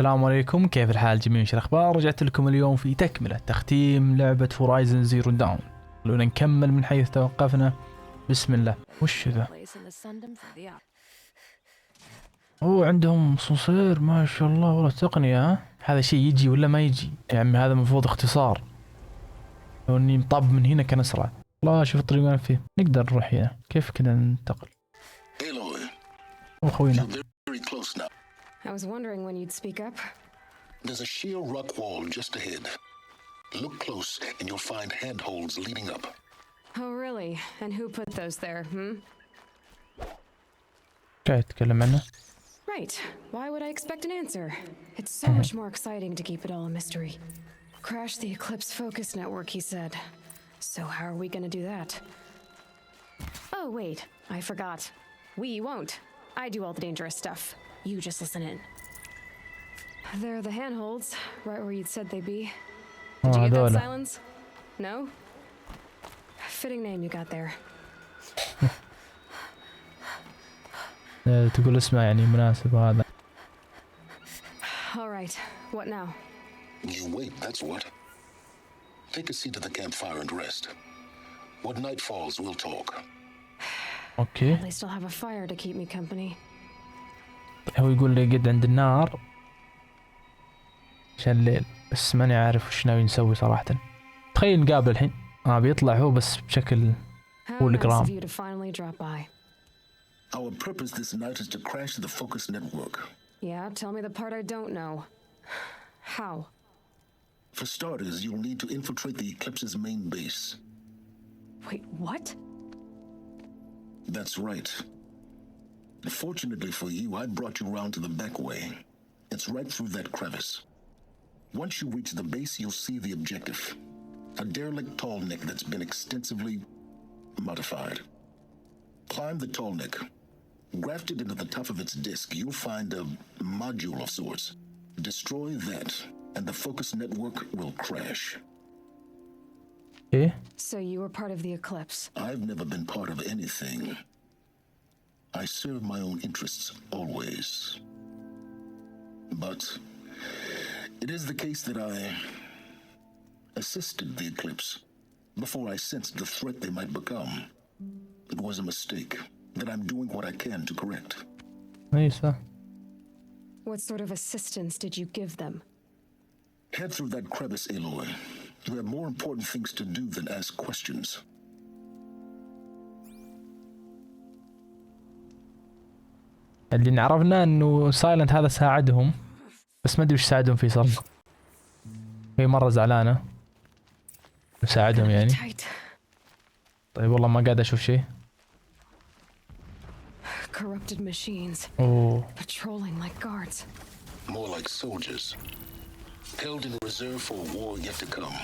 السلام عليكم، كيف الحال جميعا؟ شو الاخبار؟ رجعت لكم اليوم في تكملة تختيم لعبة هورايزون زيرو داون. خلونا نكمل من حيث توقفنا. بسم الله. وش ذا؟ اوه عندهم صنصير ما شاء الله، والله تقنية. ها هذا شيء يجي ولا ما يجي يا عمي؟ هذا المفروض اختصار. لو اني مطب من هنا كان اسرع. والله شوف الطريق وين فيه. نقدر نروح هنا. كيف كذا ننتقل؟ خوينا. I was wondering when you'd speak up. There's a sheer rock wall just ahead. Look close and you'll find handholds leading up. Oh really? And who put those there, جاي تتكلم عنه. Right. Why would I expect an answer? It's so much more exciting to keep it all a mystery. Crash the Eclipse focus network, he said. So how are we gonna do that? Oh wait, I forgot. We won't. I do all the dangerous stuff. You just listen in. There are the handholds, right where you'd said they'd be. Did you get that silence? No? Fitting name you got there. تقول اسمه يعني مناسب هذا. All right. What now? You wait, that's what. Take a seat at the campfire and rest. When night falls, we'll talk. اوكي. At least I'll have a fire to keep me company. هو يقول لي قد عند النار عشان الليل، بس ماني عارف وش ناوي نسوي صراحة. تخيل نقابل الحين. بيطلع هو بس بشكل هولوجرام. Our purpose this night is to crash the focus network. Yeah, tell me the part I don't know. How? For starters, you'll need to infiltrate the Eclipse's main base. Wait, what? That's right. Fortunately for you, I brought you around to the back way. It's right through that crevice. Once you reach the base, you'll see the objective. A derelict tall neck that's been extensively modified. Climb the tall neck. Grafted into the top of its disc, you'll find a module of sorts. Destroy that, and the focus network will crash. Eh? So you were part of the Eclipse? I've never been part of anything. I serve my own interests, always. But it is the case that I assisted the Eclipse before I sensed the threat they might become. It was a mistake that I'm doing what I can to correct. Nice. What sort of assistance did you give them? Head through that crevice, Aloy. You have more important things to do than ask questions. اللي عرفنا انه سايلنت هذا ساعدهم، بس ما ادري وش ساعدهم فيه صراحة. هي مرة زعلانة مساعدهم يعني. طيب والله ما قاعد اشوف شيء. Corrupted machines. Patrolling like guards. More like soldiers. Held in reserve for a war yet to come.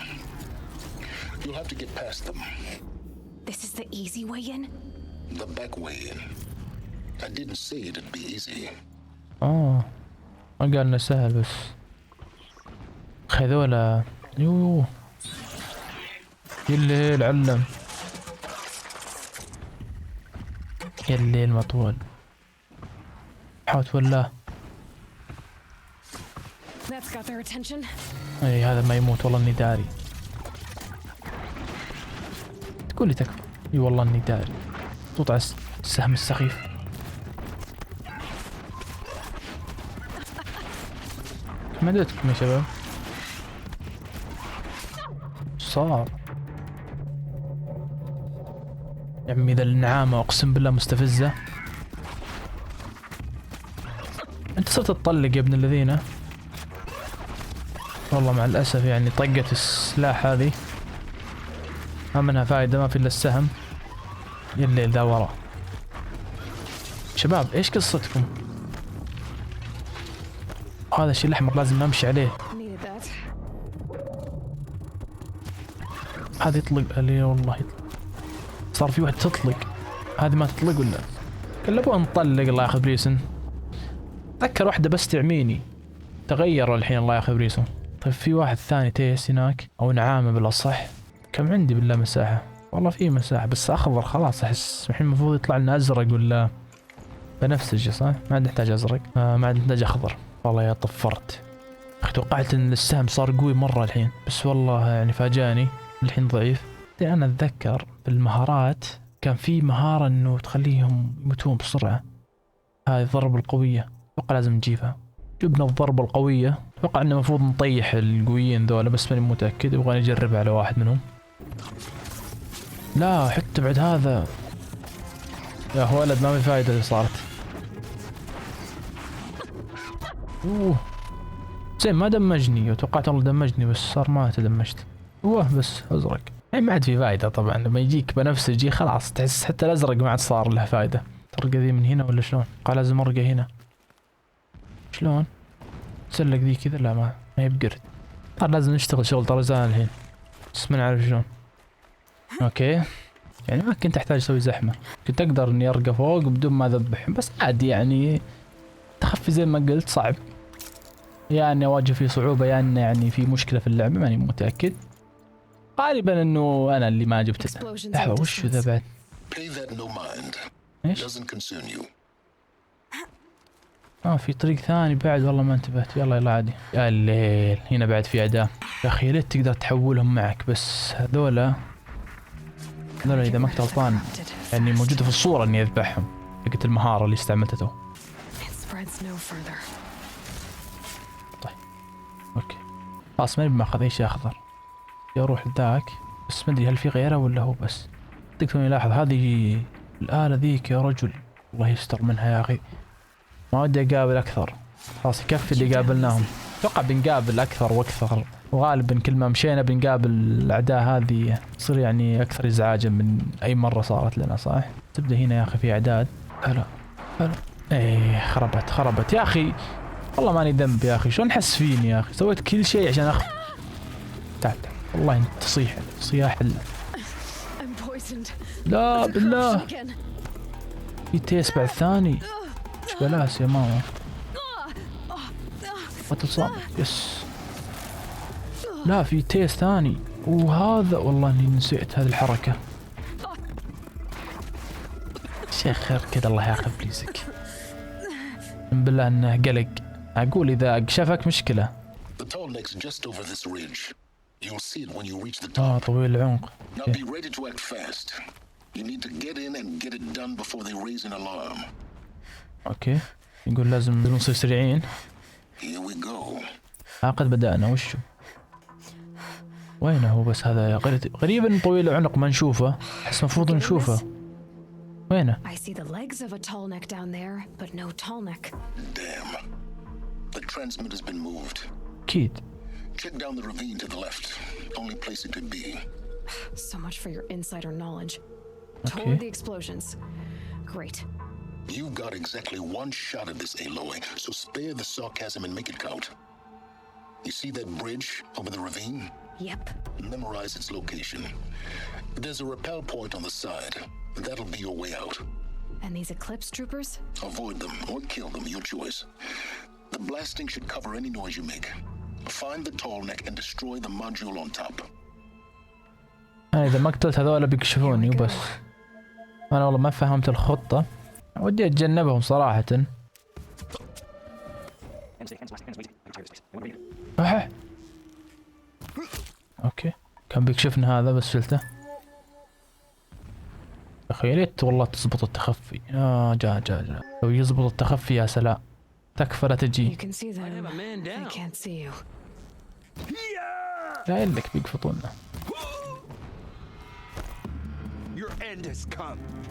You'll have to get past them. This is the easy way in? The back way in. I didn't say it'd be easy. ما قال انه سهل، بس هذولا يوه يلي العلم يلي المطول حاوت ولا. That's got their attention. اي هذا ما يموت والله اني داري. تقول لي تكفى. اي والله اني داري. طوط على السهم السخيف. ما ادريتكم يا شباب. صار يا عمي ذا النعامة اقسم بالله مستفزة. انت صرت تطلق يا ابن الذين. والله مع الاسف يعني طقة السلاح هذه ما منها فايدة، ما في الا السهم. يلي ذا ورا. شباب ايش قصتكم؟ هذا الشيء الاحمر لازم امشي عليه. هذا يطلق لي والله يطلق. صار في واحد تطلق، هذه ما تطلق ولا كلبوها نطلق. الله ياخذ بريسن. اتذكر واحدة بس تعميني، تغيروا الحين الله ياخذ بريسن. طيب في واحد ثاني تيس هناك او نعامة بالاصح. كم عندي بالله مساحة؟ والله في مساحة بس اخضر خلاص. احس الحين المفروض يطلع لنا ازرق ولا بنفسجي صح؟ ما عاد نحتاج ازرق. ما عاد نحتاج اخضر. والله يا طفرت. اخي توقعت ان السهم صار قوي مرة الحين، بس والله يعني فاجاني الحين ضعيف. انا اتذكر بالمهارات كان في مهارة انه تخليهم يموتون بسرعة، هذه الضربة القوية، اتوقع لازم نجيبها. جبنا الضربة القوية، اتوقع انه المفروض نطيح القويين ذولا، بس ماني متأكد، يبغى نجربها على واحد منهم. لا حتى بعد هذا يا ولد ما في فايدة اللي صارت. اوه زين ما دمجني، وتوقعت والله دمجني بس صار ما تدمجت. بس ازرق يعني ما عاد في فايدة طبعا، لما يجيك بنفسجي خلاص تحس حتى الازرق ما عاد صار له فايدة. ترقى ذي من هنا ولا شلون؟ قال لازم ارقى هنا. شلون؟ تسلق ذي كذا؟ لا ما هي بقرد. قال لازم نشتغل شغل طرزان الحين، بس ما نعرف شلون. اوكي يعني ما كنت احتاج اسوي زحمة، كنت اقدر اني ارقى فوق بدون ما اذبحهم، بس عادي يعني تخفي زي ما قلت صعب. يعني اواجه فيه صعوبة، يعني في مشكلة في اللعبة ماني متأكد. غالبا انه انا اللي ما جبت. لحظة وش ذا بعد؟ ايش؟ في طريق ثاني بعد، والله ما انتبهت. يلا عادي. يا الليل هنا بعد في اعداء يا اخي، ليت تقدر تحولهم معك، بس هذولا اذا ما كنت غلطان يعني موجودة في الصورة اني اذبحهم، لقيت المهارة اللي استعملتها. طيب اوكي خلاص ماني بماخذ اي شيء اخضر، اروح لذاك، بس ما ادري هل في غيره ولا هو بس. تقدر يلاحظ هذه الآلة ذيك يا رجل، الله يستر منها يا اخي، ما ودي اقابل اكثر، خلاص يكفي اللي قابلناهم. اتوقع بنقابل اكثر واكثر، وغالبا كل ما مشينا بنقابل الاعداء هذه، تصير يعني اكثر ازعاجا من اي مرة صارت لنا صح؟ تبدا هنا يا اخي في اعداد. هلا ايه خربت يا اخي، والله ماني ذنب يا اخي، شلون نحس فيني يا اخي؟ سويت كل شيء عشان تعال والله انت صياح لا بالله في تيس بعد ثاني. ايش بلاس يا ماما؟ وتصام يس. لا في تيس ثاني، وهذا والله اني نسيت هذه الحركة. شيخ خير كذا الله ياخذ بليزك. من بالله انه قلق، اقول اذا شافك مشكلة. طويل العنق. اوكي يقول لازم نصير سريعين. قد بدأنا. وشو وينه هو؟ بس هذا غريب ان طويل العنق ما نشوفه، احس المفروض نشوفه. وينه؟ اكيد. Check down the ravine to the left. Only place it could be. So much for your insider knowledge. Toward the explosions. Great. You got exactly one shot at this, Aloy, so spare the sarcasm and make it count. You see that bridge over the ravine? Yep. Memorize its location. There's a rappel point on the side. That'll be your way out. And these Eclipse troopers? Avoid them or kill them, your choice. The blasting should cover any noise you make. Find the tall neck and destroy the module on top. إذا ما قتلت هذول بيكشفوني وبس. أنا والله ما فهمت الخطة، ودي أتجنبهم صراحة. أوكي كان بيكشفنا هذا بس شلته. أخي ريت والله تزبط التخفي. جا لو يزبط التخفي يا سلام، تكفى لا تجي. لا لك بيقفطونا.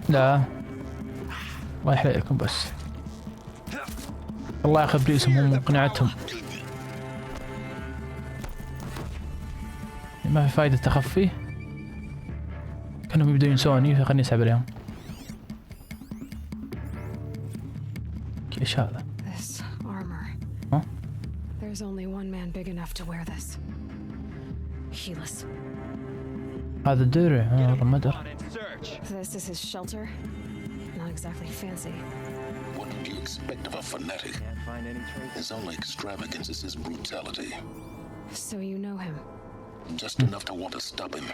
لا الله يحرقكم بس. الله ياخذ بليسهم هم وقناعتهم. ما في فايدة تخفي، كانوا يبدأوا ينسوني فخلني اسحب عليهم. ايش هذا؟ There's only one man big enough to wear this. Healess. هذا الدرع والله ما ادري. This is his shelter. Not exactly fancy. What did you expect of a fanatic? His only extravagance is his brutality. So you know him? Just enough to want to stop him.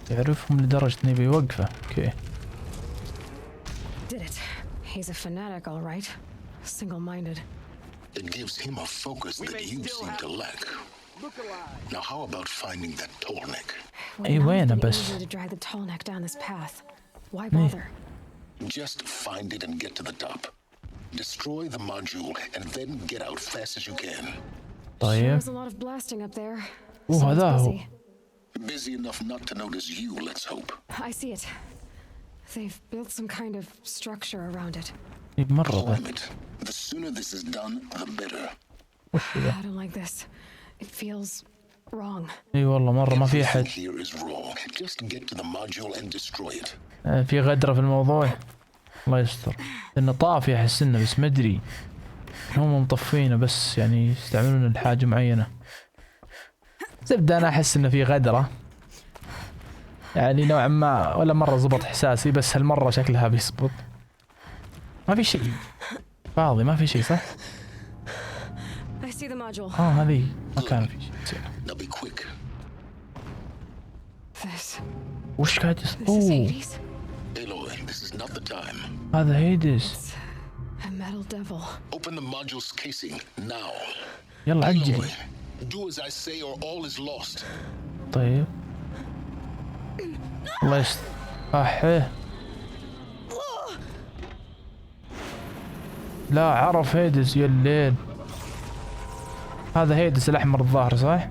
تعرفهم لدرجة اني بيوقفه. اوكي. Did it. He's a fanatic all right. single-minded. It gives him a focus that you seem to lack. Now how about finding that tall neck? Would not وين have been بس؟ easy to drag the tall neck down this path. Why bother? Just find it and get to the top. Destroy the module and then get out fast as you can. طيب. There's a lot of blasting up there. هذا Sounds هو. busy. Busy enough not to notice you, let's hope. I see it. They've built some kind of structure around it. مرة ذا. Climb it. The sooner this is done, the better. وش ذا؟ I don't like this. It feels wrong. اي والله مرة ما في أحد. Everything here is wrong. Just get to the module and destroy it. في غدرة في الموضوع. الله يستر. لأنه طافي أحس إنه بس ما أدري. هم مطفينه بس يعني يستعملون لحاجة معينة. زبدة أنا أحس إنه في غدرة. يعني نوعا ما ولا مرة زبط إحساسي بس هالمرة شكلها بيزبط. ما في شيء. فاضي ما في شيء صح؟ I see the module. هذه ما كان في شيء. Now be quick. This وش قاعد is يصير؟ Hades. Aloy, this is not the time. هذا هيدس. A metal devil. Open the module's casing now. يلا عجلي. Aloy, do as I say or all is lost. طيب. الله يستر. أحيه. لا عرف هيدس يا الليل. هذا هيدس الأحمر الظاهر صح؟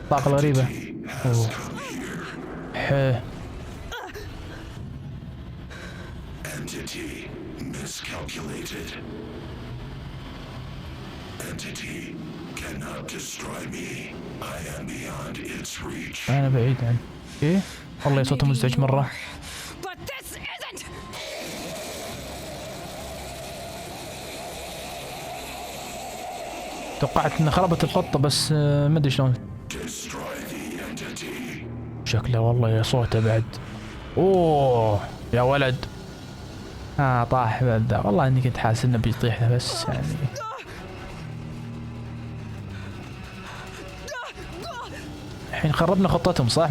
الطاقة الغريبة. أوه. حيه. Entity miscalculated. Entity cannot destroy me. I am beyond its reach. أنا بعيد عنه. إيه؟ والله صوته مزعج مرة. But this isn't. توقعت إن خربت الخطة بس ما أدري شلون. Destroy the entity. شكله والله يا صوته بعد. أوه يا ولد. طاح بعد ذا. والله إني كنت حاسس إنه بيطيح بس يعني. الحين خربنا خطتهم صح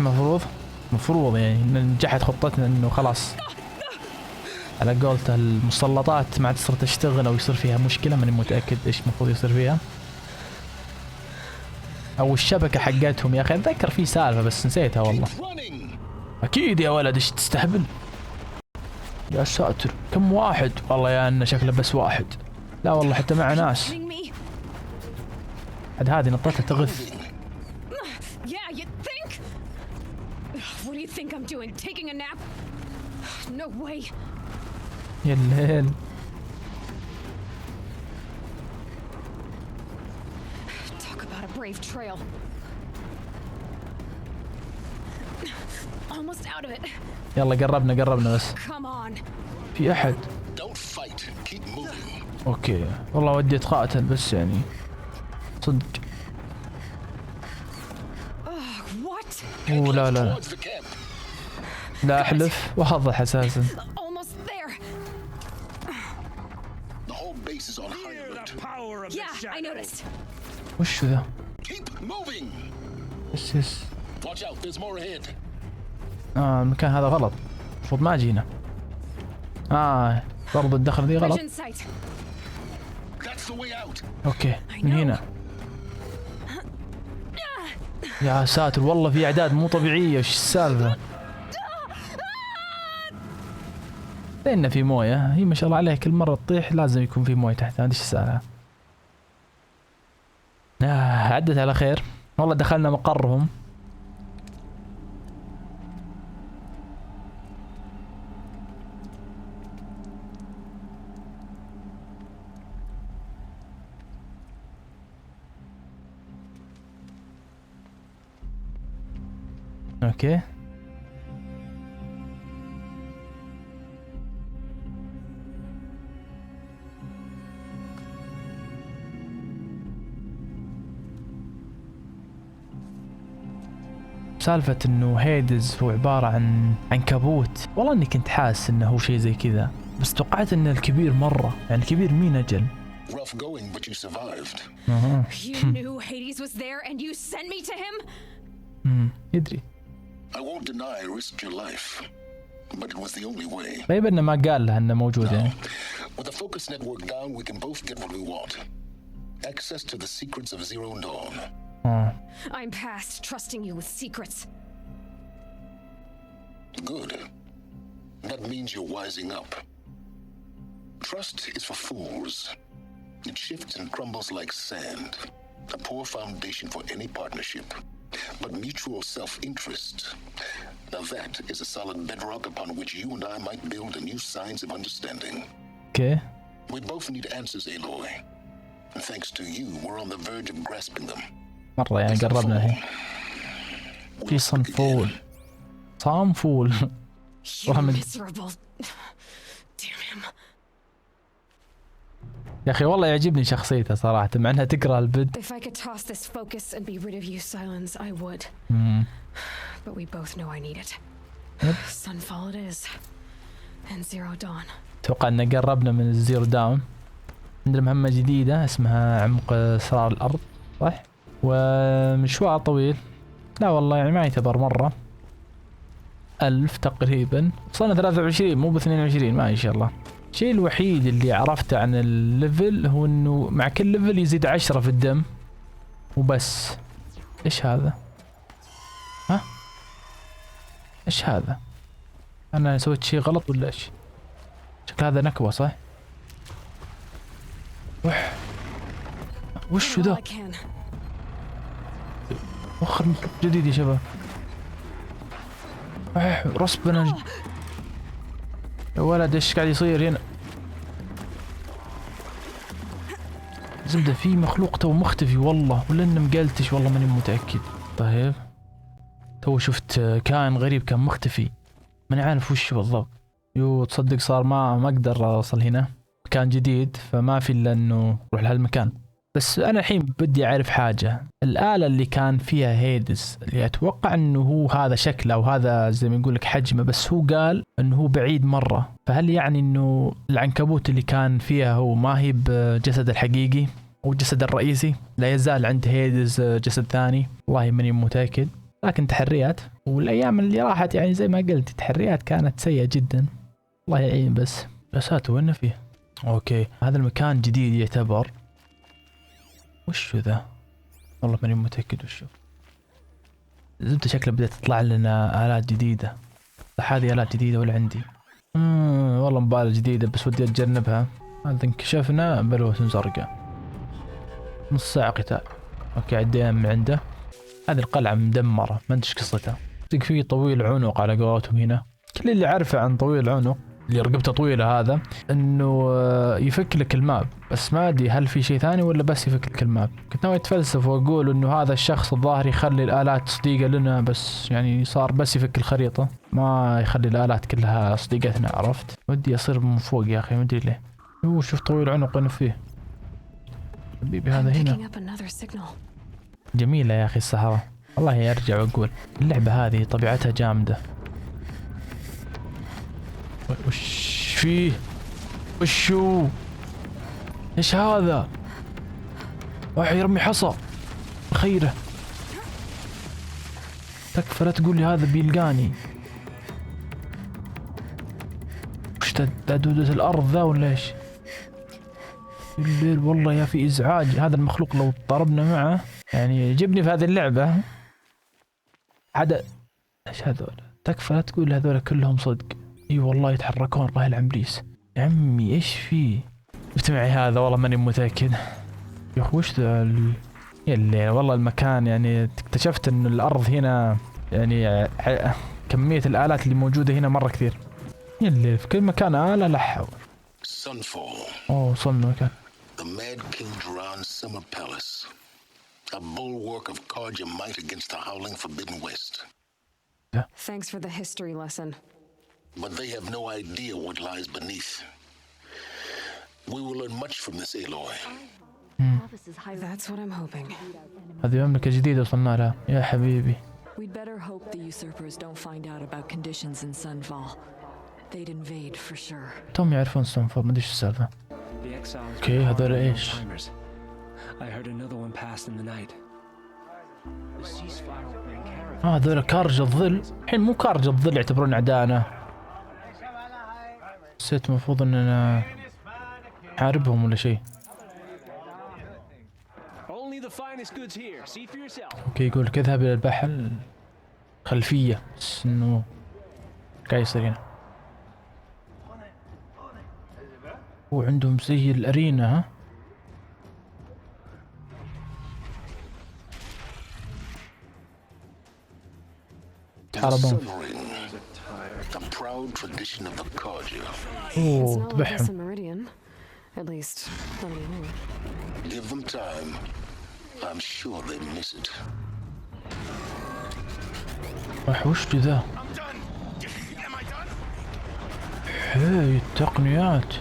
مفروض يعني نجحت خطتنا انه خلاص على قولته المسلطات ما عاد تصير تشتغل او يصير فيها مشكلة ماني متأكد ايش المفروض يصير فيها او الشبكة حقتهم. يا اخي اتذكر في سالفة بس نسيتها والله. اكيد يا ولد ايش تستهبل. يا ساتر كم واحد. والله يا انه شكله بس واحد. لا والله حتى مع ناس. عاد هذه نطتها تغث. Yeah, you think? What do you think I'm doing? Taking a nap? No way. يا الليل. Talk about a brave trail. Almost out of it. يلا قربنا بس. Come on. في أحد. Don't fight. Keep moving. أوكي والله ودي أتقاتل بس يعني صدق. What? لا لا أحلف واضح أساسا. Almost there. The whole base is on high alert. Yeah, I noticed. وش ذا؟ Keep moving. يس. Watch out. There's more ahead. المكان هذا غلط. المفروض ما جينا. برضو الدخل ذي غلط. Vision sight. That's the way out. اوكي من هنا. يا ساتر والله في اعداد مو طبيعية. وش السالفة؟ لأن في موية. هي ما شاء الله عليه كل مرة تطيح لازم يكون في موية تحت. هذه ايش السالفة؟ عدت على خير. والله دخلنا مقرهم. اوكي سالفة انه هيدز هو عبارة عن عنكبوت. والله اني كنت حاسس انه هو شيء زي كذا بس توقعت انه الكبير مرة. يعني الكبير مين اجل. Rough going, but you survived. You knew Hades was there and you sent me to him? يدري. I won't deny I risked your life. but it was the only way. غريب انه ما قال له انه موجود يعني. With the focus network down, we can both get what we want. Access to the secrets of Zero Dawn. I'm past trusting you with secrets. Good. That means you're wising up. Trust is for fools. It shifts and crumbles like sand. A poor foundation for any partnership. But mutual self-interest, now that is a solid bedrock upon which you and I might build a new science of understanding. اوكي. We both need answers, Aloy. And thanks to you, we're on the verge of grasping them. مرة يعني قربنا الحين. في صنفول. صنفول. You miserable. Damn him. يا اخي والله يعجبني شخصيته صراحة مع انها تكره البنت. If I could toss this focus and be rid of you, Silence, I would. But we both know I need it. Sunfall it is. And Zero Dawn. اتوقع ان قربنا من الزيرو داون. عندنا مهمة جديدة اسمها عمق اسرار الارض، صح؟ ومشوار طويل. لا والله يعني ما يعتبر مرة. 1000 تقريبا. وصلنا 23 مو ب 22 ما ان شاء الله. الشيء الوحيد اللي عرفته عن الليفل هو انه مع كل ليفل يزيد 10 في الدم وبس. ايش هذا؟ ها؟ ايش هذا؟ انا سويت شيء غلط ولا ايش؟ شكل هذا نكوة صح؟ وش ذا؟ وخر مخلوق جديد يا شباب. رسبنا يا ولد ايش قاعد يصير هنا؟ زبدة في مخلوق تو مختفي والله ولا انه مقلتش والله ماني متأكد. طيب تو شفت كائن غريب كان مختفي ماني عارف وش بالضبط. يو تصدق صار ما اقدر اوصل هنا، مكان جديد فما في الا انه اروح لهالمكان. بس انا الحين بدي اعرف حاجة، الآلة اللي كان فيها هيدس اللي اتوقع انه هو هذا شكله او هذا زي ما يقول لك حجمه، بس هو قال انه هو بعيد مرة، فهل يعني انه العنكبوت اللي كان فيها هو ما هي بجسد الحقيقي او الجسد الرئيسي؟ لا يزال عند هيدس جسد ثاني، والله ماني متأكد. لكن تحريات، والايام اللي راحت يعني زي ما قلت تحريات كانت سيئة جدا، الله يعين. بس ساتو وين فيه؟ اوكي هذا المكان جديد يعتبر. وشو ذا؟ والله ماني متأكد وشو. زبدة شكله بدأت تطلع لنا آلات جديدة. هذه آلات جديدة ولا عندي؟ والله مباراة جديدة بس ودي أتجنبها. هذا انكشفنا بلوة زرقاء. نص ساعة قتال. اوكي عدينا من عنده. هذه القلعة مدمرة ما ادري ايش قصتها. فيه طويل عنق على قولتهم هنا. كل اللي عارفه عن طويل العنق اللي رقبته طويلة هذا انه يفك لك الماب، بس ما ادري هل في شيء ثاني ولا بس يفك لك الماب. كنت ناوي اتفلسف واقول انه هذا الشخص الظاهر يخلي الالات صديقة لنا، بس يعني صار بس يفك الخريطة ما يخلي الالات كلها صديقتنا. عرفت؟ ودي اصير من فوق يا اخي ما ادري ليه. شوف طويل عنق انه فيه حبيبي هذا هنا. جميلة يا اخي الصحراء، والله يرجع واقول اللعبة هذه طبيعتها جامدة. وش فيه؟ وشو؟ ايش هذا؟ واحد يرمي حصى خيره. تكفى لا تقول لي هذا بيلقاني. وش ذا؟ دودة الارض ذا ولا ايش؟ الليل والله يا في ازعاج. هذا المخلوق لو ضربنا معه يعني يجبني في هذه اللعبة. عدا ايش هذول؟ تكفى لا تقول هذول كلهم صدق. اي والله يتحركون الله يلعن ابليس. يا عمي ايش فيه؟ جبت معي هذا والله ماني متأكد. يا اخي وش ذا يلي والله المكان يعني اكتشفت ان الارض هنا يعني كمية الآلات اللي موجودة هنا مرة كثير. يلي في كل مكان آلة لا حول. وصلنا مكان. The Mad King Duran's summer palace. A bulwark of cards and might against the howling forbidden west. Thanks for the history lesson. But they have no idea what lies beneath. We will learn much from this, Aloy. That's what I'm hoping. هذه مملكة جديدة وصلنا لها يا حبيبي. We'd better hope the usurpers don't find out about conditions in Sunfall. They'd invade for sure. توم يعرفون سنفور ما ادري ايش السالفة. اوكي هذول ايش؟ هذول كارج الظل. الحين مو كارج الظل يعتبرون اعدائنا. حسيت المفروض اننا نحاربهم ولا شيء. اوكي يقول لك اذهب الى البحر خلفية، بس انه قاعد يصير هنا. وعندهم زي الارينا ها. تحاربون. اوه ذبحهم. At least, let me know. Give them time. I'm sure they miss it. وش ذا؟ هاي التقنيات.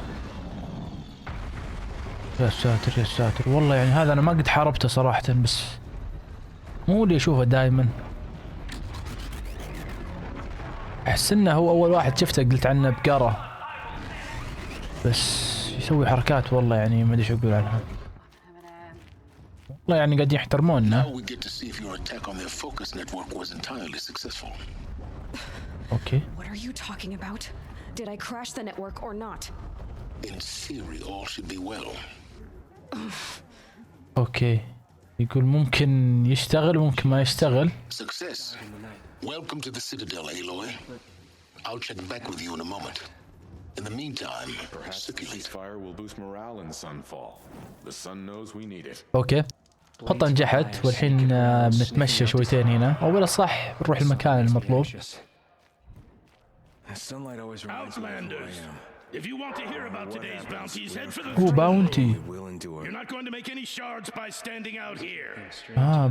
يا ساتر يا ساتر، والله يعني هذا انا ما قد حاربته صراحة، بس مو اللي اشوفه دائما. احس انه هو اول واحد شفته قلت عنه بقرة، بس يسوي حركات والله يعني ما ادري شو اقول عنها. والله يعني قاعدين يحترموننا. اوكي. What are you talking about? Did I crash the network or not? In theory, all should be well. اوكي. يقول ممكن يشتغل وممكن ما يشتغل. Success. Welcome to the Citadel, Aloy. I'll check back with you in a moment. In the meantime, circulate. Fire will boost morale in Sunfall. The sun knows we need it. اوكي. خطة نجحت، والحين بنتمشى شويتين هنا، او بلا صح بنروح المكان المطلوب. Outlanders, if you want to hear about today's bounties, head for the Oh, bounty. You're not going to make any shards by standing out here.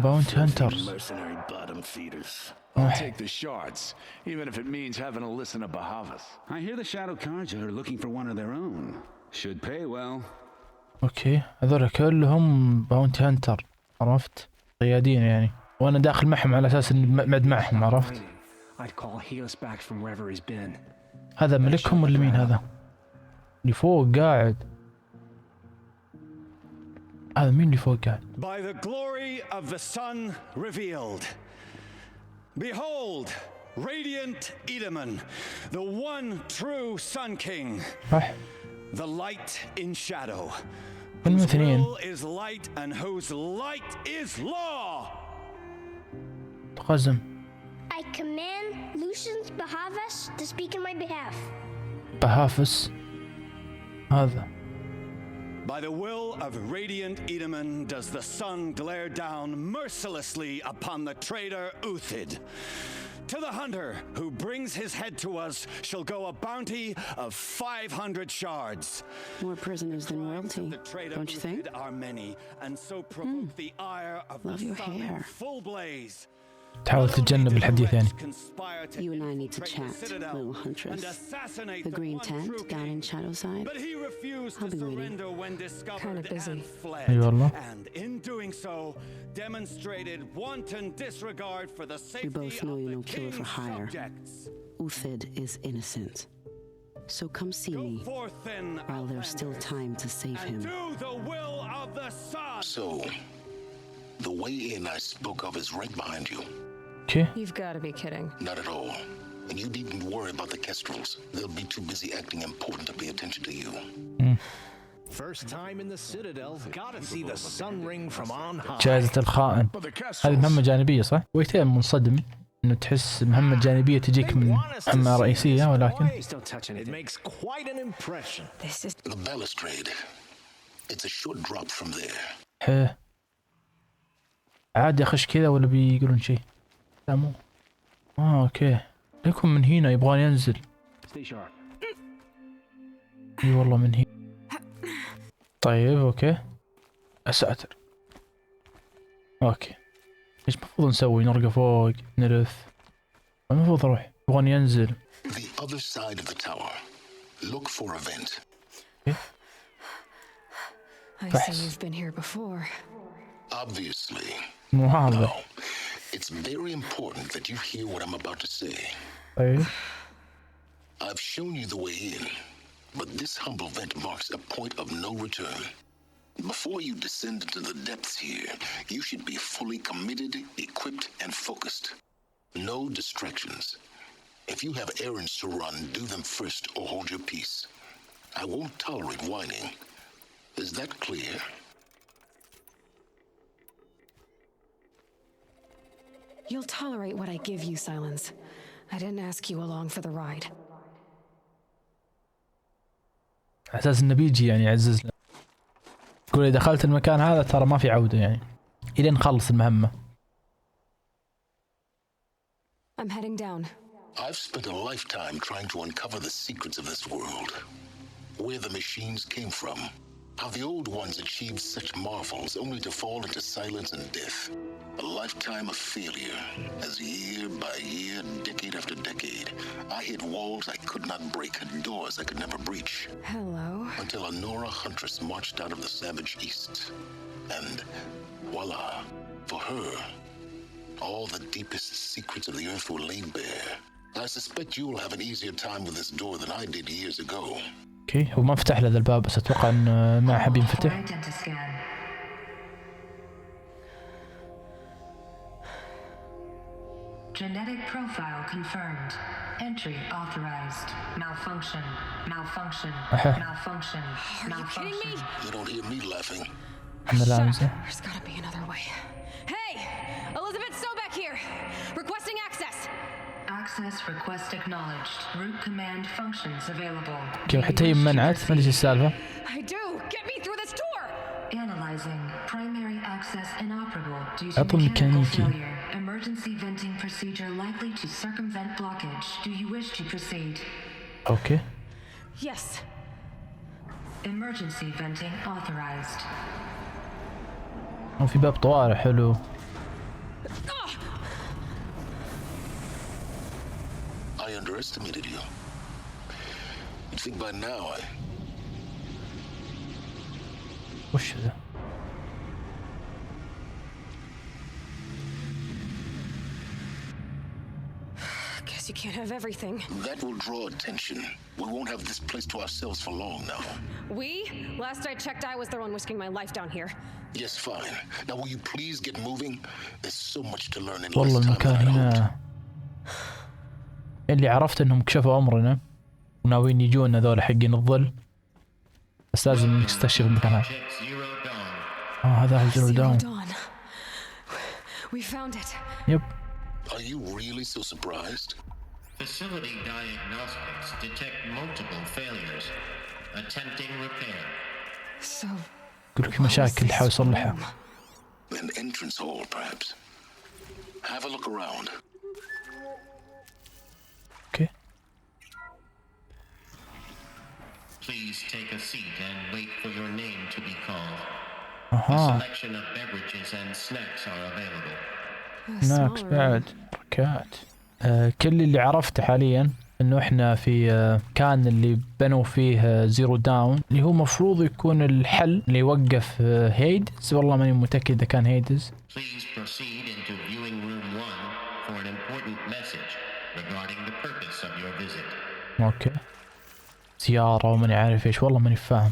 bounty hunters. Mercenary bottom feeders. I'll take the shards, even if it means having to listen to Bahavas. I hear the Shadow Carja are looking for one of their own. Should pay well. اوكي، هذول كلهم باونتي هانتر، عرفت؟ صيادين يعني، وانا داخل معهم على اساس اني مد معهم، عرفت؟ هذا ملكهم ولا مين هذا؟ اللي فوق قاعد. هذا مين اللي فوق قاعد؟ By the glory of the sun revealed. Behold, radiant Edaman, the one true Sun King. صح. The light in shadow. هم اثنين. Whose will is light and whose light is law. تقزم. I command Lucius Bahavas to speak in my behalf. بهافس. هذا. By the will of radiant Edaman does the sun glare down mercilessly upon the traitor Uthid. To the hunter who brings his head to us shall go a bounty of 500 shards. More prisoners than royalty, don't you think? Are many, and so provoke the ire of Love the your sun in hair. full blaze. تحاول تتجنب الحديث يعني. You and I need to chat, little huntress. The green tent down in Shadowside. But he refused to surrender when discovered and fled. أي والله. And in doing so, demonstrated wanton disregard for the safety We both know of you're the no killer for king's hire. subjects. Uthid is innocent. So come see Go me forth then, while there's still time to save and him. do the will of the sun. So, the way in I spoke of is right behind you. Okay. You've got to be kidding. Not at all. And you needn't worry about the Kestrels. They'll be too busy acting important to pay attention to you. First time in the Citadel, gotta see the sun ring from on high. جائزة الخائن. هذه مهمة جانبية صح؟ وقتين منصدم انه تحس مهمة جانبية تجيك من مهمة رئيسية، ولكن It makes quite an impression. This is The balustrade. It's a short drop from there. حيه. عادي اخش كذا ولا بيقولون شيء؟ لا مو. اوكي. ليكم من هنا يبغون ينزل. اي والله من هنا. طيب اوكي. اساتر. اوكي. ايش المفروض نسوي؟ نرقى فوق، نلف. المفروض اروح. يبغون ينزل. The other side of the tower. Look for a vent. I see you've been here before. Obviously. مو هذا. No. It's very important that you hear what I'm about to say. طيب. I've shown you the way in, but this humble vent marks a point of no return. Before you descend into the depths here, you should be fully committed, equipped, and focused. No distractions. If you have errands to run, do them first or hold your peace. I won't tolerate whining. Is that clear? You'll tolerate what I give you, Silence. I didn't ask you along for the ride. أساس إنه بيجي يعني يعززنا. تقول إذا دخلت المكان هذا ترى ما في عودة يعني إلين نخلص المهمة. I'm heading down. I've spent a lifetime trying to uncover the secrets of this world. Where the machines came from. How the old ones achieved such marvels only to fall into silence and death. A lifetime of failure, as year by year, decade after decade, I hit walls I could not break, doors I could never breach. Hello. Until a Nora huntress marched out of the savage east. And voila, for her, all the deepest secrets of the earth were laid bare. I suspect you will have an easier time with this door than I did years ago. اوكي هو ما فتح له ذا الباب بس اتوقع ان ما حب ينفتح. Genetic profile confirmed. Entry authorized. Malfunction. Malfunction. Malfunction. Malfunction. You don't hear me laughing. There's gotta be another way. Hey! Elizabeth Sobek here! Requesting access! Access request acknowledged. Root command functions available. اوكي حتى هي منعت ما ادري ايش السالفة. I do! Get me through this door! Analyzing. Primary access inoperable due to mechanical failure. Emergency venting procedure likely to circumvent blockage. Do you wish to proceed? اوكي. Yes. Emergency venting authorized. في باب طوارئ حلو. I underestimated you. You'd think by now وش ذا؟ Guess you can't have everything. That will draw attention. We won't have this place to ourselves for long now. We? Last I checked, I was the one risking my life down here. Yes, fine. Now will you please get moving? There's so much to learn in والله less time المكان than I هنا اللي عرفت انهم كشفوا عمرنا وناويين يجون هذول حقين الظل بس لازم نستكشف المكان هذا. هذا زيرو داون. We found it. Yep. Are you really so surprised? Facility diagnostics detect multiple failures. Attempting repair. So. يقول لك مشاكل حاول يصلحها. An entrance hall, perhaps. Have a look around. Okay. Please take a seat and wait for your name to be called. A selection of beverages and snacks are available. سناكس بعد ركات. كل اللي عرفته حاليا انه احنا في كان اللي بنوا فيه زيرو داون اللي هو مفروض يكون الحل اللي يوقف هيدز. والله ماني متأكد اذا كان هيدز. Please proceed into viewing room 1 for an important message regarding the purpose of your visit. اوكي. زيارة وماني عارف ايش والله ماني فاهم.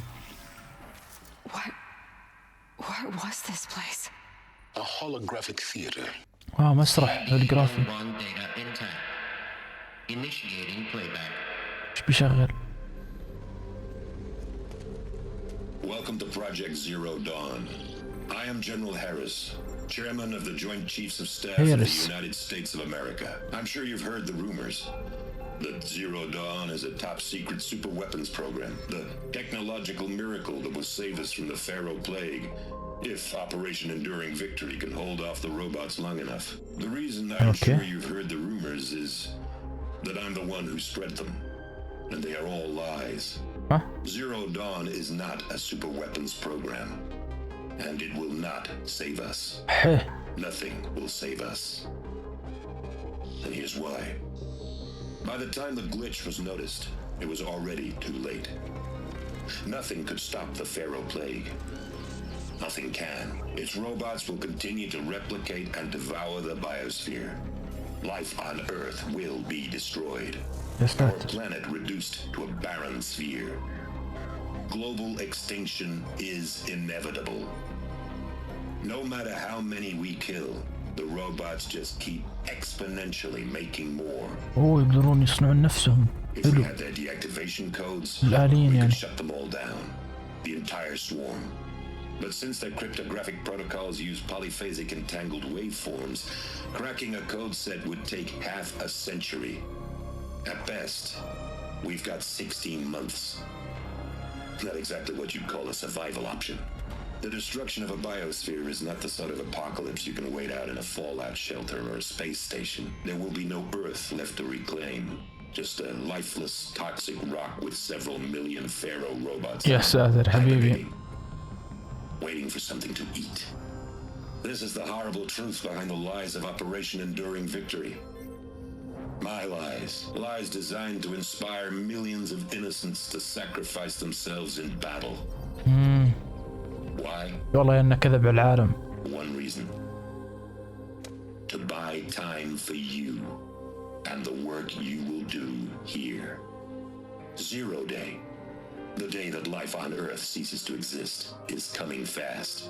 What was this place? A holographic theater. مسرح هولوغرافي. ايش بيشغل؟ Welcome to Project Zero Dawn. I am General Harris, Chairman of the Joint Chiefs of Staff of the United States of America. I'm sure you've heard the rumors that Zero Dawn is a top-secret superweapons program, the technological miracle that will save us from the Pharaoh Plague, if Operation Enduring Victory can hold off the robots long enough. The reason I'm sure you've heard the rumors is that I'm the one who spread them, and they are all lies. Huh? Zero Dawn is not a superweapons program, and it will not save us. Nothing will save us. And here's why. By the time the glitch was noticed, it was already too late. Nothing could stop the Pharaoh Plague. Nothing can. Its robots will continue to replicate and devour the biosphere. Life on Earth will be destroyed. Our planet reduced to a barren sphere. Global extinction is inevitable. No matter how many we kill, The robots just keep exponentially making more. يقدرون يصنعون نفسهم. If we had their deactivation codes, الآليين we يعني. could shut them all down, the entire swarm. But since their cryptographic protocols use polyphasic entangled waveforms, cracking a code set would take half a century. At best, we've got 16 months. Not exactly what you'd call a survival option. The destruction of a biosphere is not the sort of apocalypse you can wait out in a fallout shelter or a space station. There will be no Earth left to reclaim. Just a lifeless, toxic rock with several million Pharaoh robots. يا ساتر حبيبي. Waiting for something to eat. This is the horrible truth behind the lies of Operation Enduring Victory. My lies. Lies designed to inspire millions of innocents to sacrifice themselves in battle. Why? والله إنه كذب على العالم. One reason. To buy time for you and the work you will do here. Zero Day. The day that life on Earth ceases to exist is coming fast.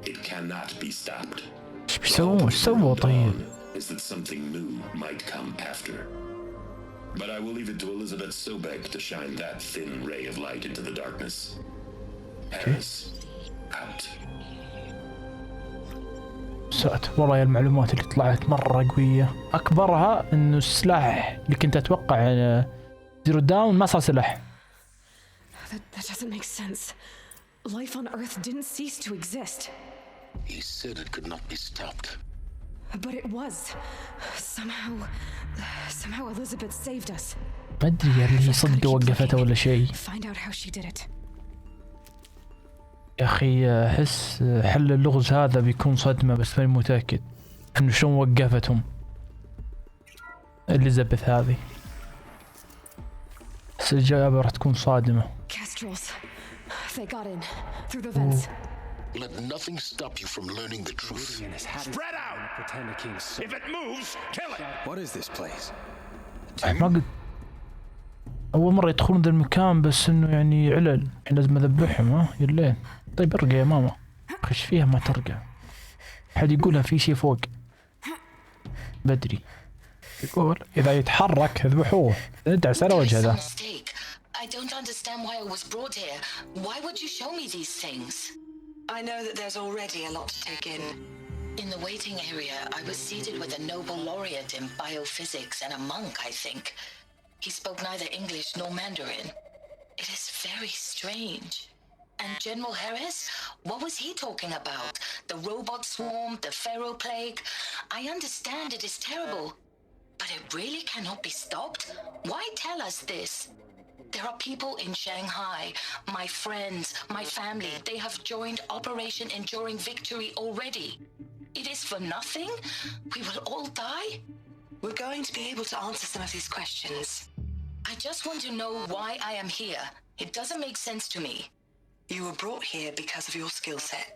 It cannot be stopped. إيش بيسووا طيب؟ Is that something new might come after. But I will leave it to Elizabeth Sobek to shine that thin ray of light into the darkness. Harris, out. والله يا المعلومات اللي طلعت مرة قوية. أكبرها إنه السلاح اللي كنت أتوقع زيرو داون ما صار سلاح. That doesn't make sense. Life on Earth didn't cease to exist. He said it could not be stopped. But it was. Somehow Elizabeth saved us. ما أدري اللي صدق وقفته ولا شيء. Find out how she did it. يا أخي أحس حل اللغز هذا بيكون صدمة بس ماني متأكد إنه شلون وقفتهم إليزابيث هذه. بس الإجابة راح تكون صادمة. Kestrels. They got in through the vents. Let nothing stop you from learning the truth. Spread out! If it moves, kill it! What is this place? ما قد أول مرة يدخلون ذا المكان بس إنه يعني علل لازم أذبحهم ها يلين. طيب ارقى يا ماما. خش فيها ما ترقى. حد يقولها في شيء فوق. بدري. يقول إذا يتحرك اذبحوه. ندعس على وجه ذا. I don't understand why I was brought here. Why would you show me these things? I know that there's already a lot to take in. In the waiting area, I was seated with a Nobel laureate in biophysics and a monk, I think. He spoke neither English nor Mandarin. It is very strange. And General Harris? What was he talking about? The robot swarm, the Pharaoh plague? I understand it is terrible. But it really cannot be stopped? Why tell us this? There are people in Shanghai, my friends, my family. They have joined Operation Enduring Victory already. It is for nothing? We will all die? We're going to be able to answer some of these questions. I just want to know why I am here. It doesn't make sense to me. You were brought here because of your skill set.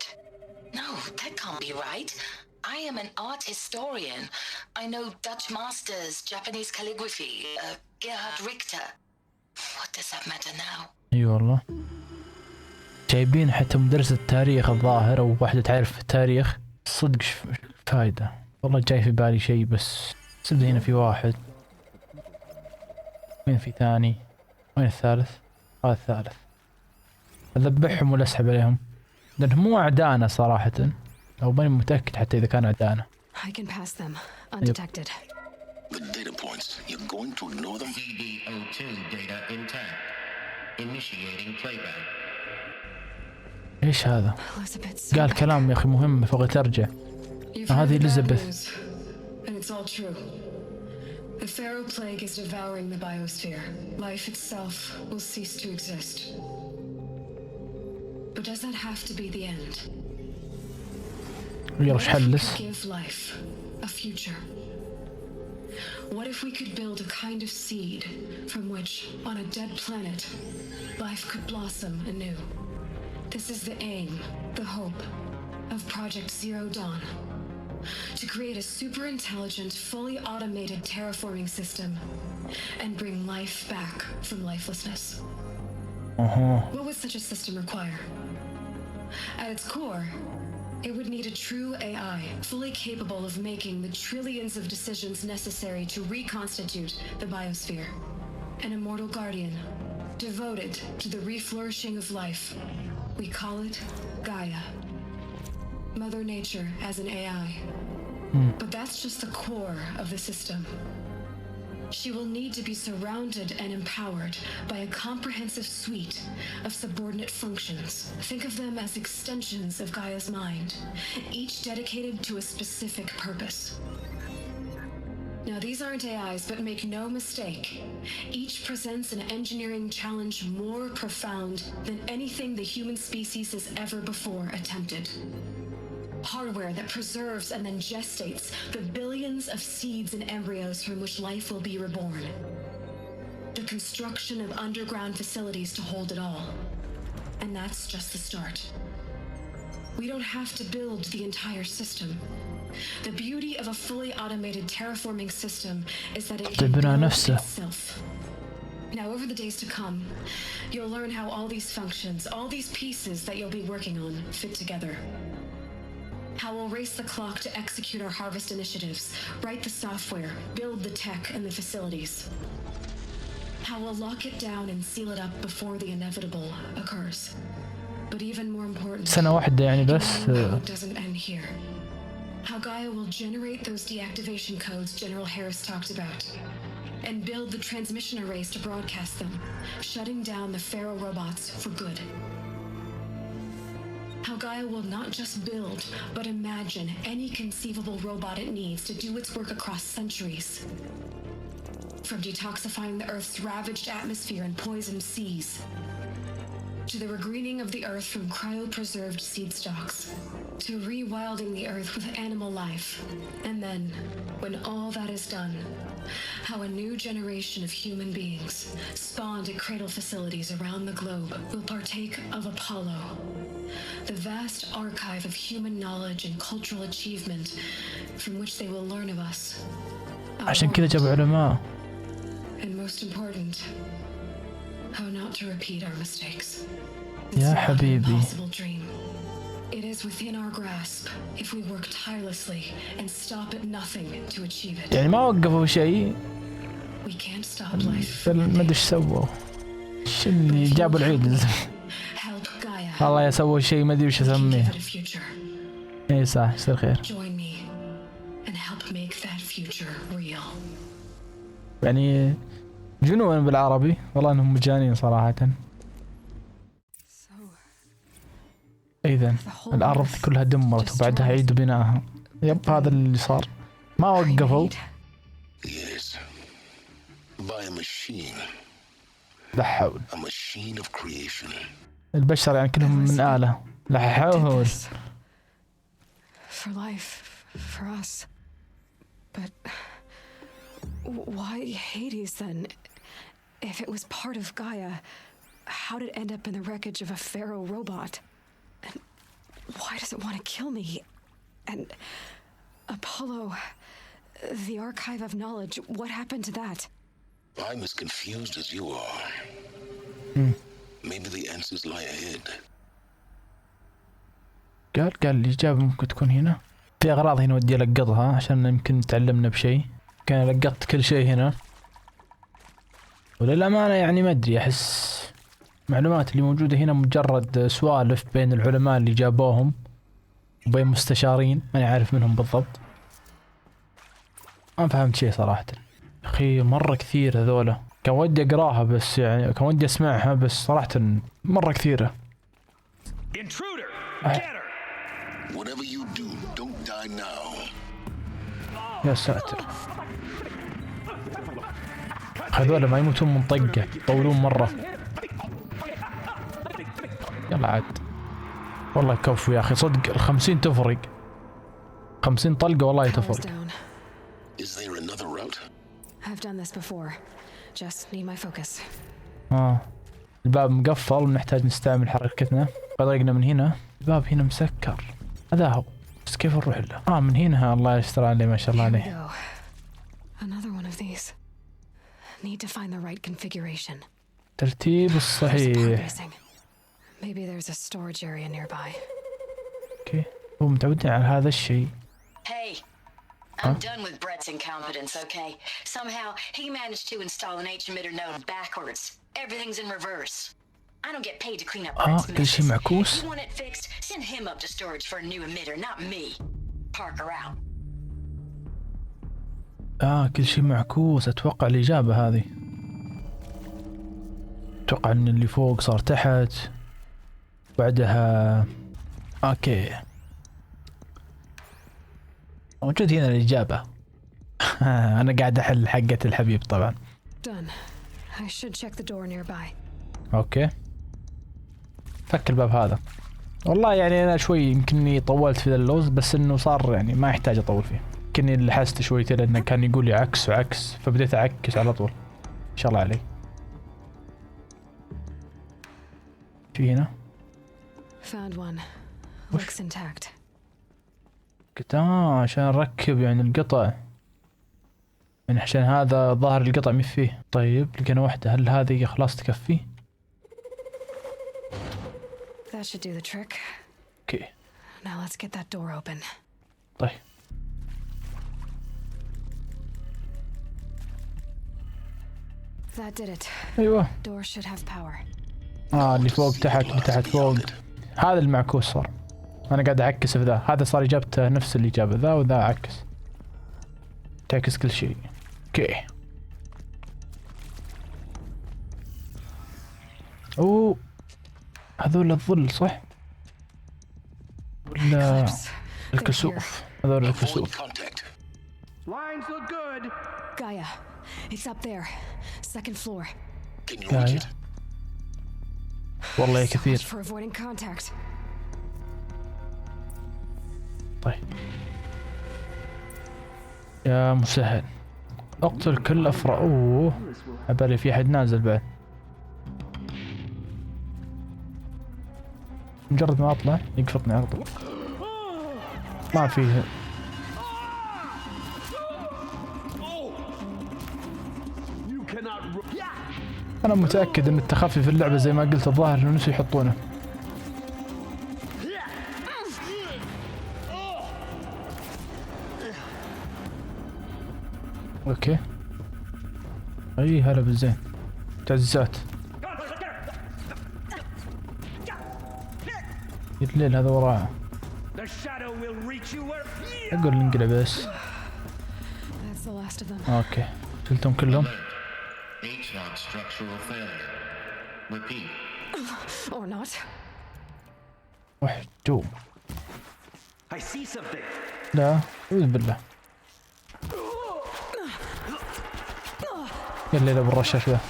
No, that can't be right. I am an art historian. I know Dutch masters, Japanese calligraphy, Gerhard Richter. What does that matter now? اي والله جايبين حتى مدرسة التاريخ الظاهر او واحدة تعرف في التاريخ. صدق فايدة والله. جاي في بالي شيء بس سبت هنا في واحد. وين في ثاني؟ وين الثالث؟ هذا الثالث. اذبحهم ولا اسحب عليهم لانهم مو اعدانا صراحة او ماني متأكد حتى اذا كانوا اعدانا. I can pass them undetected. The data points, you're going to ignore them? DD02 data intact. Initiating playback. ايش هذا؟ قال كلام يا اخي مهم فبغى ترجع. هذه إليزابيث. And it's all true. The Pharaoh plague is devouring the biosphere. Life itself will cease to exist. But does that have to be the end? يلا ايش حلس؟ Give life a future. What if we could build a kind of seed from which, on a dead planet, life could blossom anew? This is the aim, the hope, of Project Zero Dawn. To create a super-intelligent, fully automated terraforming system and bring life back from lifelessness. What would such a system require? At its core, It would need a true AI, fully capable of making the trillions of decisions necessary to reconstitute the biosphere. An immortal guardian, devoted to the reflourishing of life. We call it Gaia. Mother Nature as an AI. But that's just the core of the system. She will need to be surrounded and empowered by a comprehensive suite of subordinate functions. Think of them as extensions of Gaia's mind, each dedicated to a specific purpose. Now, these aren't AIs, but make no mistake, each presents an engineering challenge more profound than anything the human species has ever before attempted. Hardware that preserves and then gestates the billions of seeds and embryos from which life will be reborn. The construction of underground facilities to hold it all. And that's just the start. We don't have to build the entire system. The beauty of a fully automated terraforming system is that it can build itself. Now, over the days to come, you'll learn how all these functions, all these pieces that you'll be working on, fit together. How we'll race the clock to execute our harvest initiatives, write the software, build the tech and the facilities. How we'll lock it down and seal it up before the inevitable occurs. But even more important, سنة واحدة يعني بس. It doesn't end here. How Gaia will generate those deactivation codes General Harris talked about, and build the transmission arrays to broadcast them, shutting down the Pharaoh robots for good. How Gaia will not just build, but imagine any conceivable robot it needs to do its work across centuries. From detoxifying the Earth's ravaged atmosphere and poisoned seas, to the regreening of the Earth from cryopreserved seed stalks, to rewilding the Earth with animal life. And then, when all that is done, how a new generation of human beings, spawned at cradle facilities around the globe, will partake of Apollo, the vast archive of human knowledge and cultural achievement from which they will learn of us. عشان كذا جابوا علماء. And most important, how not to repeat our mistakes. يا حبيبي. It is within our grasp if we work tirelessly and stop at nothing to achieve it. يعني ما وقفوا شيء. We can't stop life. ما ادري ايش سووا. ايش اللي جابوا العيد؟ والله يسووا شيء ما ادري وش اسميه. اي صح، يصير خير. يعني جنون بالعربي، والله انهم مجانين صراحة. اذا الارض كلها دمرت وبعدها عيدوا بناءها. يب هذا اللي صار، ما وقفوا. لا حول. البشر يعني كلهم من آلة. لا حول. For life, for us. But why Hades then? If it was part of Gaia, how did it end up in the wreckage of a Pharaoh robot? And why does it want to kill me? And Apollo, the archive of knowledge, what happened to that? I'm as confused as you are. Maybe the answers lie ahead. قال الإجابة ممكن تكون هنا. في أغراض هنا ودي ألقطها عشان يمكن تعلمنا بشيء. كان لقطت كل شيء هنا. وللأمانة يعني ما أدري، أحس المعلومات اللي موجودة هنا مجرد سوالف بين العلماء اللي جابوهم وبين مستشارين ماني عارف منهم بالضبط. ما فهمت شيء صراحة. أخي مرة كثير هذولا. كان ودي أقراها بس يعني كان ودي أسمعها بس صراحة مرة كثيرة. يا ساتر. هذولا ما يموتون من طقة، يطولون مرة. يلا عاد. والله كفو يا أخي، صدق 50 تفرق. 50 طلقة والله تفرق. I've done this before. Just need my focus. الباب مقفل، نحتاج نستعمل حركتنا. طريقنا من هنا. الباب هنا مسكر. هذا هو. بس كيف نروح له؟ من هنا. الله يستر عليه ما شاء الله عليه. Another one of these. Need to find the right configuration. ترتيب الصحيح. Maybe there's a storage area nearby. Okay. هو متعودين على هذا الشيء. Hey, I'm done with Brett's incompetence, okay? Somehow, he managed to install an H-emitter node backwards. Everything's in reverse. I don't get paid to clean up Brett's كل شيء messes. معكوس. You want it fixed? Send him up to storage for a new emitter, not me. Parker out. كل شيء معكوس. اتوقع الإجابة هذه. اتوقع ان اللي فوق صار تحت. بعدها اوكي. موجود هنا الإجابة. أنا قاعد أحل حقة الحبيب طبعا. I should check the door nearby. أوكي. فك الباب هذا. والله يعني أنا شوي يمكنني طولت في ذا اللوز بس إنه صار يعني ما يحتاج أطول فيه. يمكنني لحست شوي لأنه كان يقول لي عكس وعكس فبديت أعكس على طول. إن شاء الله علي. في هنا. Found one. Looks intact. عشان نركب يعني القطع. يعني عشان هذا ظاهر القطع مي فيه. طيب لقينا واحدة. هل هذه خلاص تكفي؟ That should do the trick. اوكي. Now let's get that door open. طيب. That did it. ايوه. Door should have power. اللي فوق تحت اللي تحت فوق. هذا المعكوس صار. انا قاعد اعكس في ذا. هذا صار اجابته نفس الاجابة ذا وذا عكس. تعكس كل شيء. اوكي. اوه هذول الظل صح؟ ولا الكسوف؟ هذول الكسوف. Lines look good. Gaia, it's up there. Second floor. Gaia. والله كثير. For avoiding contact. طيب. يا مسهل. اقتل كل افراد. اوه عبالي في احد نازل بعد. مجرد ما اطلع يقفطني على طول. ما فيه. انا متاكد ان التخفي في اللعبه زي ما قلت الظاهر انه نسوا يحطونه. اوكي. اي هلا بالزين. تعزات. الليل هذا وراها. اقول ننقلع بس. اوكي. شلتهم كلهم. وحدو. لا أعوذ بالله. يلا يلا بالرشاش ذا.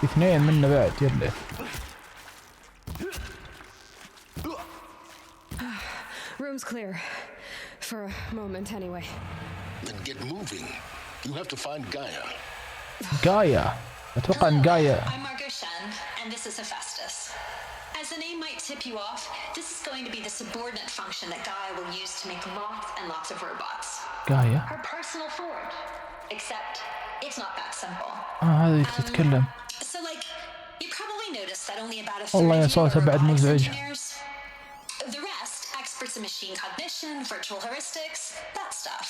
اثنين منا بعد يلا. Room's clear. For a moment anyway. Then get moving. You have to find Gaia. Gaia. أتوقع أن Gaia. I'm Margot Shen, and this is Hephaestus. As the name might tip you off, this is going to be the subordinate function that Gaia will use to make lots and lots of robots. Gaia. Her personal forge. Except, it's not that simple. هذه تتكلم. So like, you probably noticed that only about a third والله يا of صوتها بعد مزعج. The rest, experts in machine cognition, virtual heuristics, that stuff.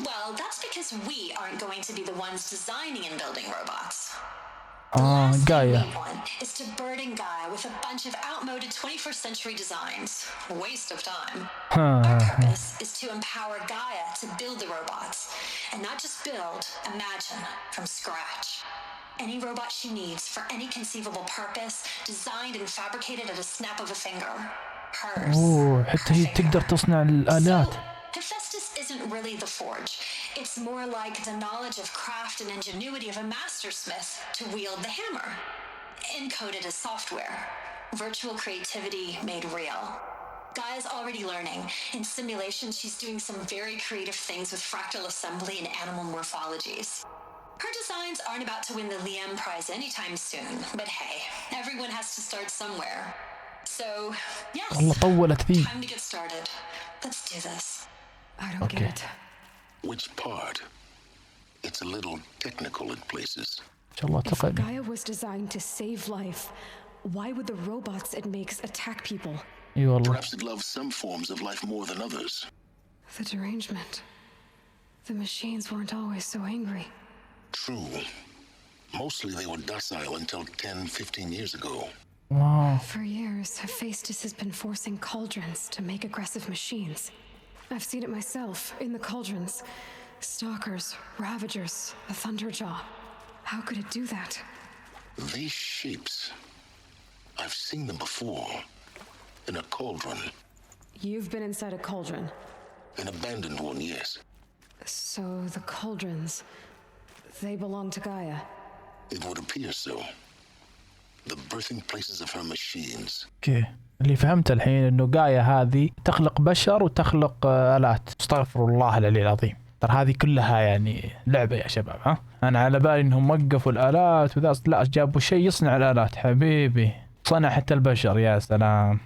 Well, that's because we aren't going to be the ones designing and building robots. Gaia. One is to burden Gaia with a bunch of outmoded 21st century designs. Waste of time. Our purpose is to empower Gaia to build the robots. And not just build, imagine, from scratch. Any robot she needs for any conceivable purpose, designed and fabricated at a snap of a finger. Hers. حتى هي تقدر تصنع الآلات. Hephaestus isn't really the forge. It's more like the knowledge of craft and ingenuity of a mastersmith to wield the hammer. Encoded as software. Virtual creativity made real. Gaia's already learning. In simulation, she's doing some very creative things with fractal assembly and animal morphologies. Her designs aren't about to win the Liam Prize anytime soon, but hey, everyone has to start somewhere. So, yes, time to get started. Let's do this. I don't get it. Which part? It's a little technical in places. If Gaia was designed to save life, why would the robots it makes attack people? اي والله. Perhaps it loves some forms of life more than others. The derangement. The machines weren't always so angry. True. Mostly they were docile until 10, 15 years ago. Wow. For years, Hephaestus has been forcing cauldrons to make aggressive machines. I've seen it myself, in the cauldrons. Stalkers, Ravagers, a Thunderjaw. How could it do that? These shapes, I've seen them before. In a cauldron. You've been inside a cauldron? An abandoned one, yes. So the cauldrons, they belong to Gaia? It would appear so. The birthing places of her machines. اوكي، اللي فهمته الحين انه جايا هذه تخلق بشر وتخلق آلات. استغفر الله العلي العظيم. ترى هذه كلها يعني لعبة يا شباب. ها انا على بالي انهم وقفوا الآلات وذا، لا جابوا شيء يصنع الآلات. حبيبي صنع حتى البشر. يا سلام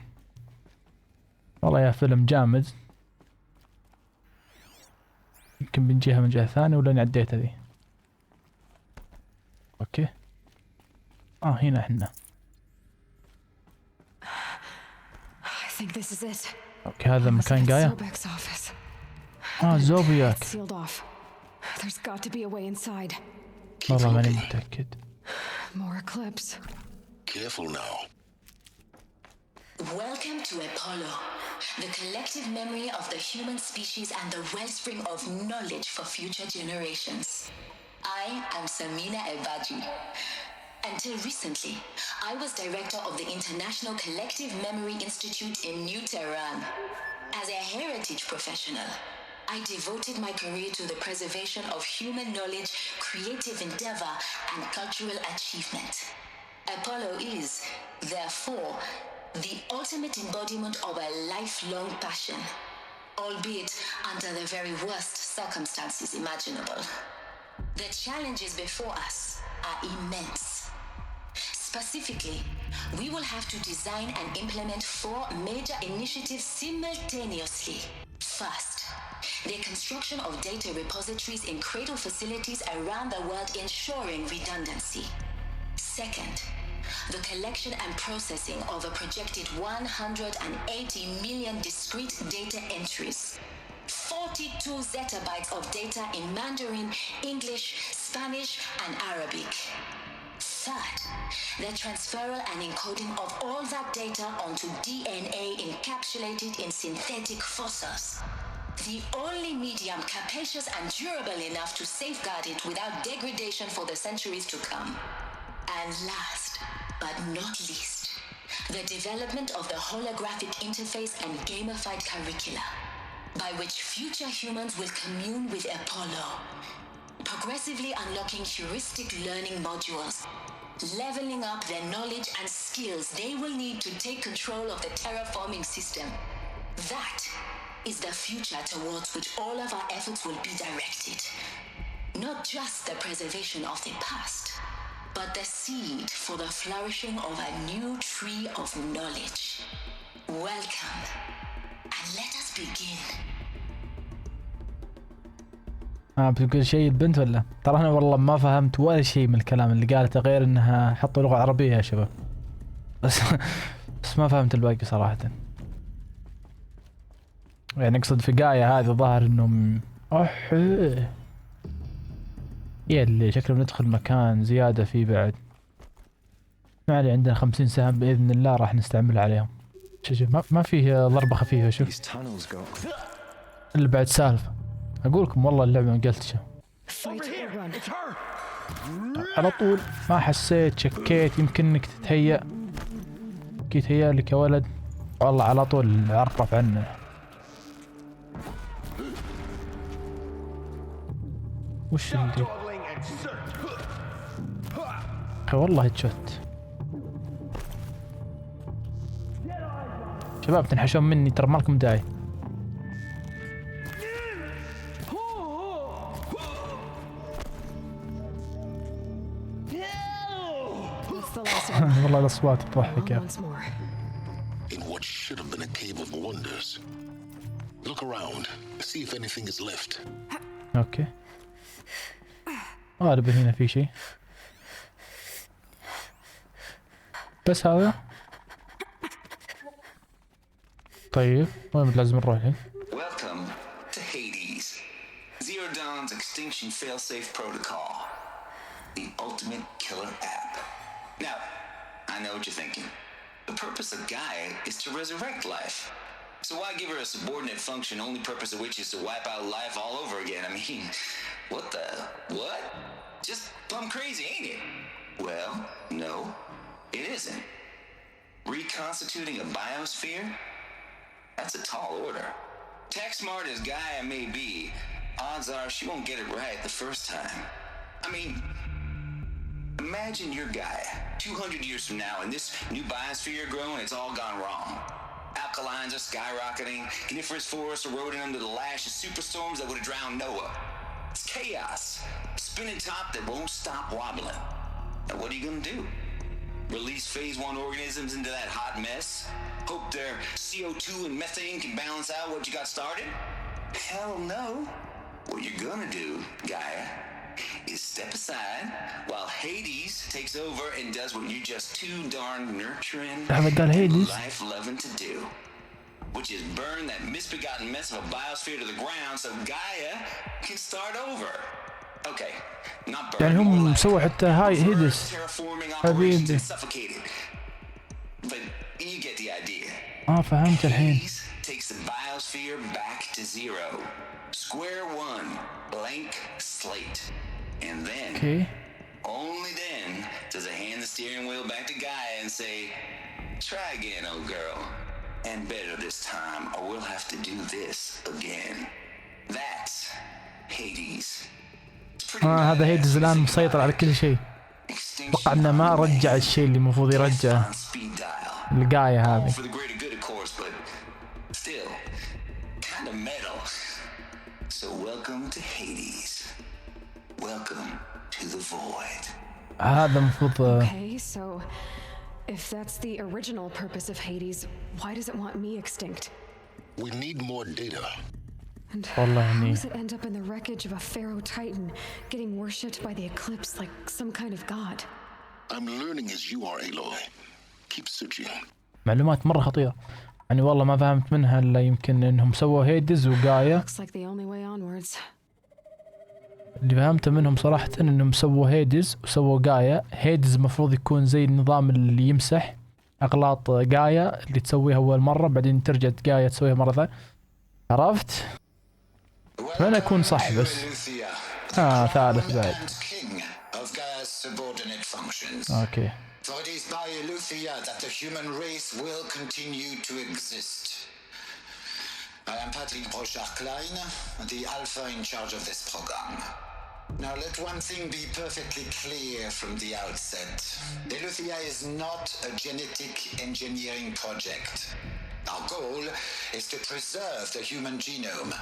والله يا فيلم جامد. يمكن بنجيها من جهة ثانية ولا عديت هذه. اوكي هنا احنا. I think this is it. اوكي هذا مكان جاية. زوبياك. There's got to be a way inside. والله ماني متأكد. More eclipse. Careful now. Welcome to Apollo, the collective memory of the human species and the wellspring of knowledge for future generations. I am Samina Ebaji. Until recently, I was director of the International Collective Memory Institute in New Tehran. As a heritage professional, I devoted my career to the preservation of human knowledge, creative endeavor, and cultural achievement. Apollo is, therefore, the ultimate embodiment of a lifelong passion, albeit under the very worst circumstances imaginable. The challenges before us are immense. Specifically, we will have to design and implement 4 major initiatives simultaneously. First, the construction of data repositories in cradle facilities around the world, ensuring redundancy. Second, the collection and processing of a projected 180 million discrete data entries. 42 zettabytes of data in Mandarin, English, Spanish, and Arabic. Third, the transferal and encoding of all that data onto DNA encapsulated in synthetic fossils. The only medium capacious and durable enough to safeguard it without degradation for the centuries to come. And last, but not least, the development of the holographic interface and gamified curricula, by which future humans will commune with Apollo, progressively unlocking heuristic learning modules, leveling up their knowledge and skills they will need to take control of the terraforming system. That is the future towards which all of our efforts will be directed. Not just the preservation of the past, but the seed for the flourishing of a new tree of knowledge. Welcome, and let us begin. بتقول شيء البنت ولا؟ ترى انا والله ما فهمت ولا شيء من الكلام اللي قالته غير انها حطوا لغة عربية يا شباب. بس ما فهمت الباقي صراحة. يعني اقصد في قاية هذه ظهر انهم يلي شكله بندخل مكان زيادة فيه بعد. ما علي، عندنا 50 سهم بإذن الله راح نستعمل عليهم. شوف ما فيه ضربة خفيفة. شوف اللي بعد سالفة. أقولكم والله اللعبة مقلتشة على طول. ما حسيت، شكيت يمكن انك تتهيأ. كي تهيأ لك يا ولد والله على طول عرف عنه. وش اللي والله هيتشوت. شباب تنحشون مني ترى مالكم داعي. والله الأصوات تضحك يا أخي. In what should have been a cave of wonders. Look around, see if anything is left. أوكي. غالبا هنا في شيء. بس هذا. طيب وين لازم نروح الحين؟ Welcome to Hades. Zero Dawn's extinction failsafe protocol. The ultimate killer app. Now, I know what you're thinking. The purpose of Gaia is to resurrect life. So why give her a subordinate function, only purpose of which is to wipe out life all over again? I mean, what? Just plumb crazy, ain't it? Well, no, it isn't. Reconstituting a biosphere? That's a tall order. Tech smart as Gaia may be, odds are she won't get it right the first time. I mean, imagine your Gaia 200 years from now and this new biosphere you're growing, it's all gone wrong. Alkalines are skyrocketing, coniferous forests eroding under the lash of superstorms that would have drowned Noah. It's chaos, a spinning top that won't stop wobbling. Now what are you gonna do? Release phase 1 organisms into that hot mess? Hope their CO2 and methane can balance out what you got started? Hell no. What you're gonna do, Gaia, is step aside while Hades takes over and does what you're just too darn nurturing and life-loving to do, which is burn that misbegotten mess of a biosphere to the ground so Gaia can start over. Okay, not burn. يعني هم سووا حتى هاي هيدس حبيبي. But you get the idea. فهمت الحين. Takes the biosphere back to zero. Square one, blank slate. And then, only then, does it hand the steering wheel back to Gaia and say, try again, old girl. And better this time, or we'll have to do this again. That's Hades. هذا هيدز الآن مسيطر على كل شيء. اتوقع انه ما رجع الشيء اللي المفروض يرجعه. القاية هذه. So welcome to Hades. Welcome to the void. هذا المفروض. Okay, so if that's the original purpose of Hades, why does it want me extinct? We need more data. And how does it end up in the wreckage of a pharaoh titan, getting worshipped by the eclipse like some kind of god? I'm learning as you are, Aloy. Keep searching. معلومات مرة خطيرة. يعني والله ما فهمت منها الا يمكن انهم سووا هيدز وقايا. اللي فهمته منهم صراحة انهم سووا هيدز وسووا قايا. هيدز المفروض يكون زي النظام اللي يمسح اغلاط قايا اللي تسويها اول مرة بعدين ترجع قايا تسويها مرة ثانية. عرفت؟ اتمنى اكون صح بس. ثالث بعد. اوكي. For it is by Eleuthia that the human race will continue to exist. I am Patrick Brochard-Klein, the Alpha in charge of this program. Now let one thing be perfectly clear from the outset. Eleuthia is not a genetic engineering project. Our goal is to preserve the human genome,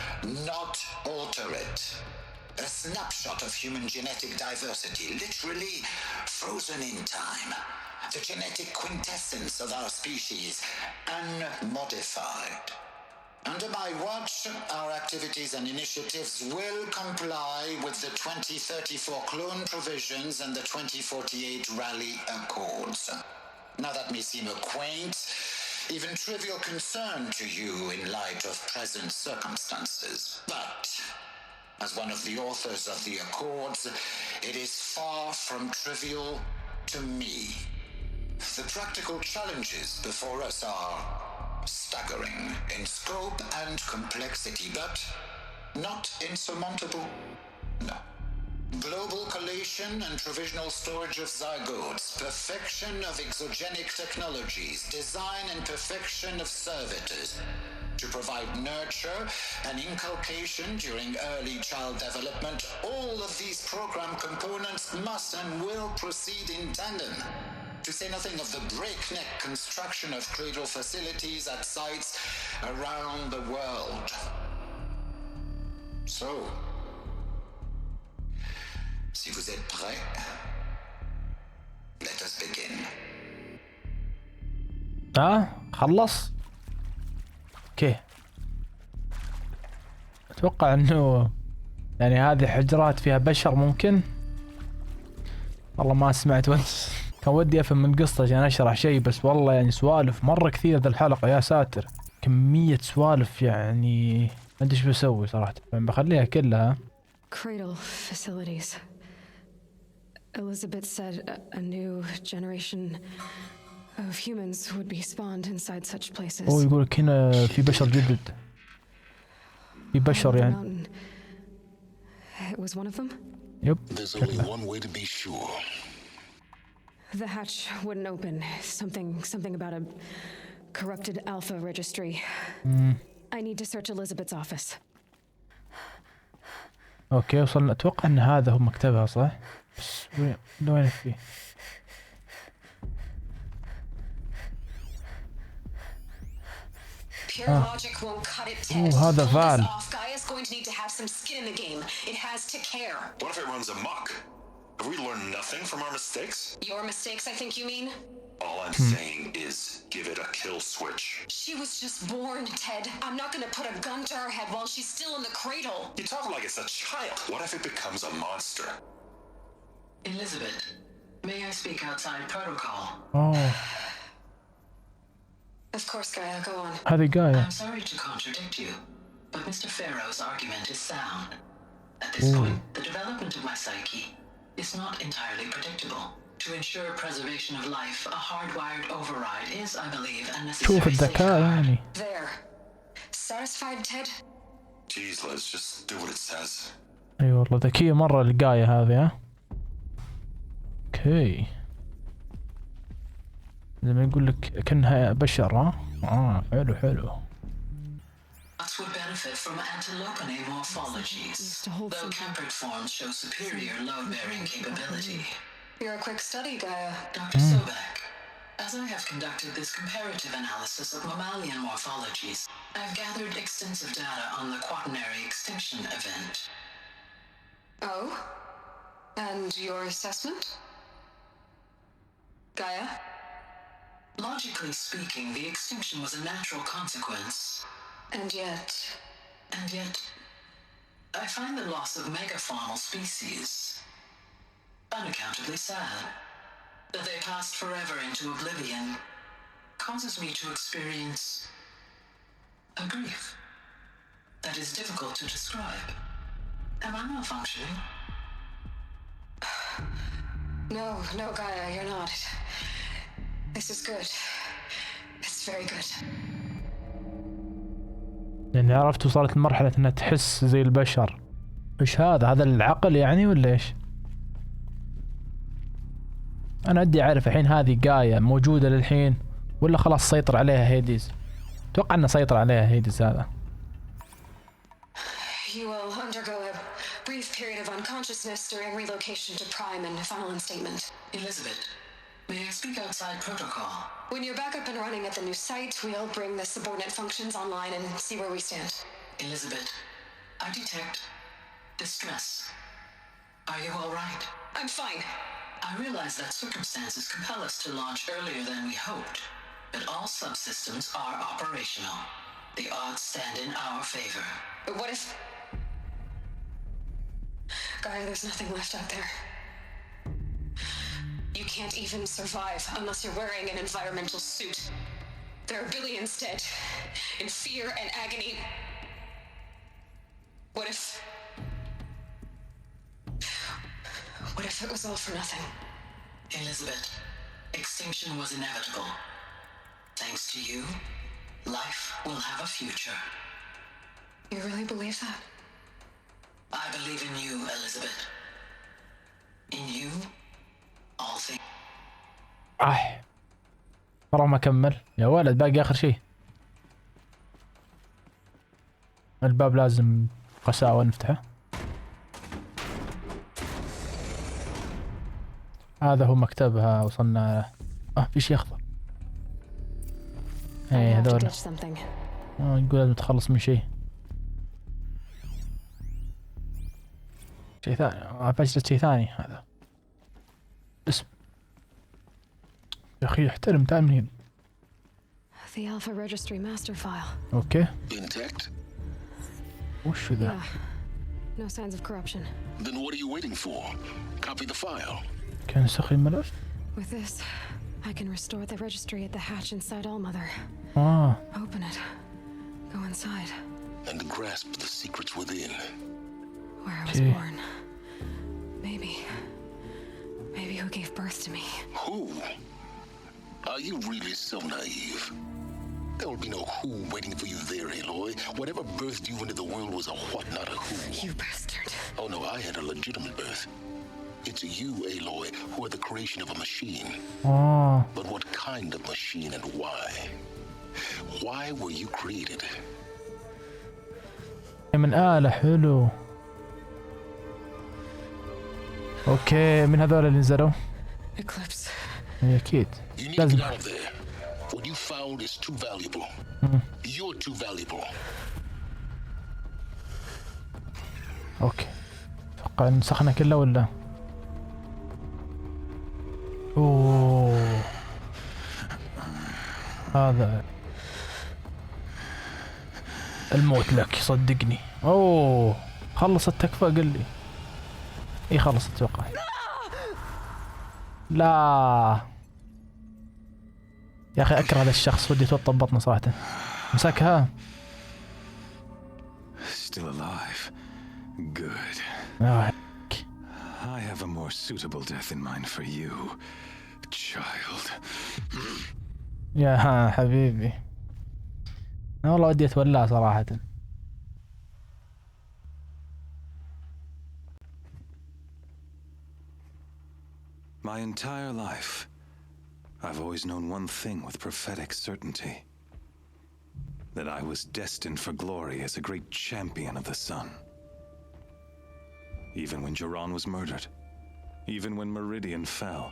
not alter it. A snapshot of human genetic diversity, literally frozen in time. The genetic quintessence of our species, unmodified. Under my watch, our activities and initiatives will comply with the 2034 clone provisions and the 2048 Rally Accords. Now that may seem a quaint, even trivial concern to you in light of present circumstances, but as one of the authors of the Accords, it is far from trivial to me. The practical challenges before us are staggering in scope and complexity, but not insurmountable. No. Global collation and provisional storage of zygotes, perfection of exogenic technologies, design and perfection of servitors, to provide nurture and inculcation during early child development. All of these program components must and will proceed in tandem, to say nothing of the breakneck construction of cradle facilities at sites around the world. So, si vous êtes prêts, let us begin. خلص. اوكي. اتوقع انه يعني هذه حجرات فيها بشر ممكن. والله ما سمعت وانت. كان ودي افهم من القصة عشان اشرح شيء، بس والله يعني سوالف مرة كثير ذا الحلقة يا ساتر، كمية سوالف يعني ما ادري ايش بسوي صراحة، يعني بخليها كلها. Cradle facilities. Elizabeth said a new generation of humans would be spawned inside such places. هو يقول لك هنا في بشر جدد، في بشر يعني. It was one of them? Yep. There's only one way to be sure. The hatch wouldn't open. Something about a corrupted alpha registry. I need to search Elizabeth's office. اوكي وصلنا، اتوقع ان هذا هو مكتبها صح؟ بس وين فيه؟ Pure logic won't cut it, Ted. هذا فال. Gaia's going to need to have some skin in the game. It has to care. What if it runs amok? Have we learned nothing from our mistakes? Your mistakes, I think you mean? All I'm saying is give it a kill switch. She was just born, Ted. I'm not gonna put a gun to her head while she's still in the cradle. You talk like it's a child. What if it becomes a monster? Elizabeth, may I speak outside protocol? Oh. Of course, Gaia, go on. هذه Gaia. I'm sorry to contradict you, but Mr. Pharaoh's argument is sound. At this point, the development of my psyche is not entirely predictable. To ensure preservation of life, a hardwired override is, I believe, a necessary شوف الذكاء يعني. There. Satisfied, Ted? Jeez, let's just do what it says. اي والله ذكية مرة الجاية هذه ها. اوكي. زي ما يقول لك كأنها بشر ها. حلو. Would benefit from antilopine morphologies, though campered forms show superior load-bearing capability. You're a quick study, Gaia. Dr. Sobek, as I have conducted this comparative analysis of mammalian morphologies, I've gathered extensive data on the quaternary extinction event. Oh? And your assessment? Gaia? Logically speaking, the extinction was a natural consequence. And yet, I find the loss of megafaunal species unaccountably sad. That they passed forever into oblivion causes me to experience a grief that is difficult to describe. Am I malfunctioning? No, Gaia, you're not. This is good. It's very good. يعني عرفت وصلت لمرحلة انها تحس زي البشر. ايش هذا العقل يعني ولا ايش؟ انا ودي اعرف الحين هذه جاية موجودة للحين ولا خلاص سيطر عليها هيديز؟ اتوقع انه سيطر عليها هيديز هذا. You will undergo a brief period of unconsciousness during relocation to Prime and final instatement. Elizabeth, may I speak outside protocol? When you're back up and running at the new site, we'll bring the subordinate functions online and see where we stand. Elizabeth, I detect distress. Are you all right? I'm fine. I realize that circumstances compel us to launch earlier than we hoped, but all subsystems are operational. The odds stand in our favor. But what if... Gaia, there's nothing left out there. You can't even survive unless you're wearing an environmental suit. There are billions dead, in fear and agony. What if it was all for nothing? Elizabeth, extinction was inevitable. Thanks to you, life will have a future. You really believe that? I believe in you, Elizabeth. In you, all things. مرة ما كمل يا ولد، باقي آخر شيء. الباب لازم قساوة نفتحه. هذا هو مكتبها وصلنا. في شيء أخضر. ايه هذول. يقول لازم تخلص من شيء. شيء ثاني. فجرة شيء ثاني هذا. اسم. يا أخي احترم تعال من هنا. The Alpha Registry Master File. أوكي. Intact? وش ذا؟ No signs of corruption. Then what are you waiting for? Copy the file. كان نسخ الملف؟ With this, I can restore the registry at the hatch inside Allmother. Open it. Go inside. And grasp the secrets within. Where I was born. Maybe who gave birth to me. Who? Are you really so naive? There will be no who waiting for you there, Aloy. Whatever birthed you into the world was a what, not a who. You bastard. Oh no, I had a legitimate birth. It's you, Aloy, who are the creation of a machine. But what kind of machine and why? Why were you created? من آلة. حلو. اوكي، من هذول اللي نزلوا؟ Eclipse. اكيد. لازم. What you found is too valuable. You're too valuable. اوكي. اتوقع نسخنا كله ولا؟ اوه. هذا الموت لك صدقني. اوه خلصت تكفى قل لي. اي خلصت اتوقع. لا يا اخي اكره هذا الشخص، ودي توطى ببطنه صراحة. مسكها. Still alive. Good. I have a more suitable death in mind for you, child. يا حبيبي. والله ودي اتولع صراحة. My entire life, I've always known one thing with prophetic certainty. That I was destined for glory as a great champion of the sun. Even when Jiran was murdered, even when Meridian fell,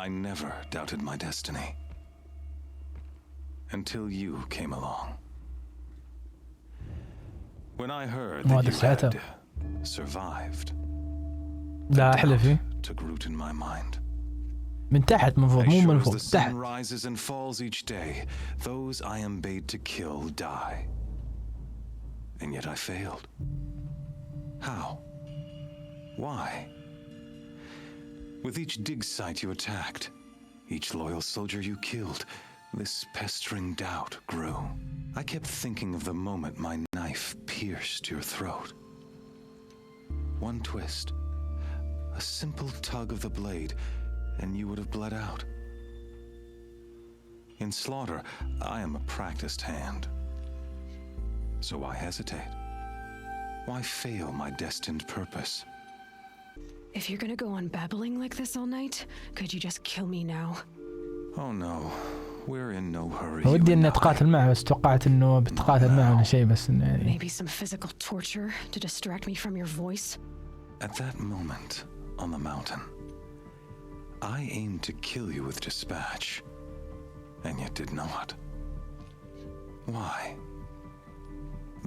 I never doubted my destiny. Until you came along. When I heard that you had survived, doubt took root in my mind. من تحت من فوق مو من فوق. As the sun rises and falls each day, those I am bade to kill die. And yet I failed. How? Why? With each dig site you attacked, each loyal soldier you killed, this pestering doubt grew. I kept thinking of the moment my knife pierced your throat. One twist, a simple tug of the blade, and you would have bled out. In slaughter, I am a practiced hand. So why hesitate? Why fail my destined purpose? If you're gonna go on babbling like this all night, could you just kill me now? Oh no, we're in no hurry. ودي اني اتقاتل معه بس توقعت انه بتقاتل معه ولا شيء بس انه يعني. Maybe some physical torture to distract me from your voice. At that moment on the mountain, I aimed to kill you with dispatch, and yet did not. Why?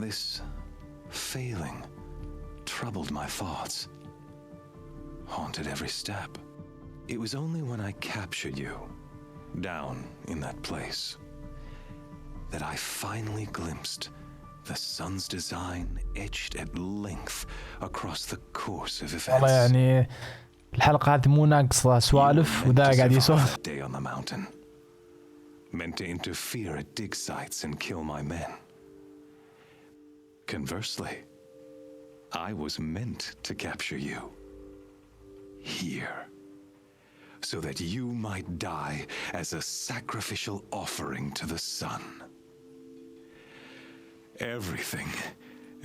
This failing troubled my thoughts, haunted every step. It was only when I captured you, down in that place, that I finally glimpsed the sun's design etched at length across the course of events. والله يعني الحلقة هذه مو ناقصة سوالف وذا قاعد يسولف. Day on the mountain, meant to interfere at dig sites and kill my men. Conversely, I was meant to capture you here, so that you might die as a sacrificial offering to the sun. Everything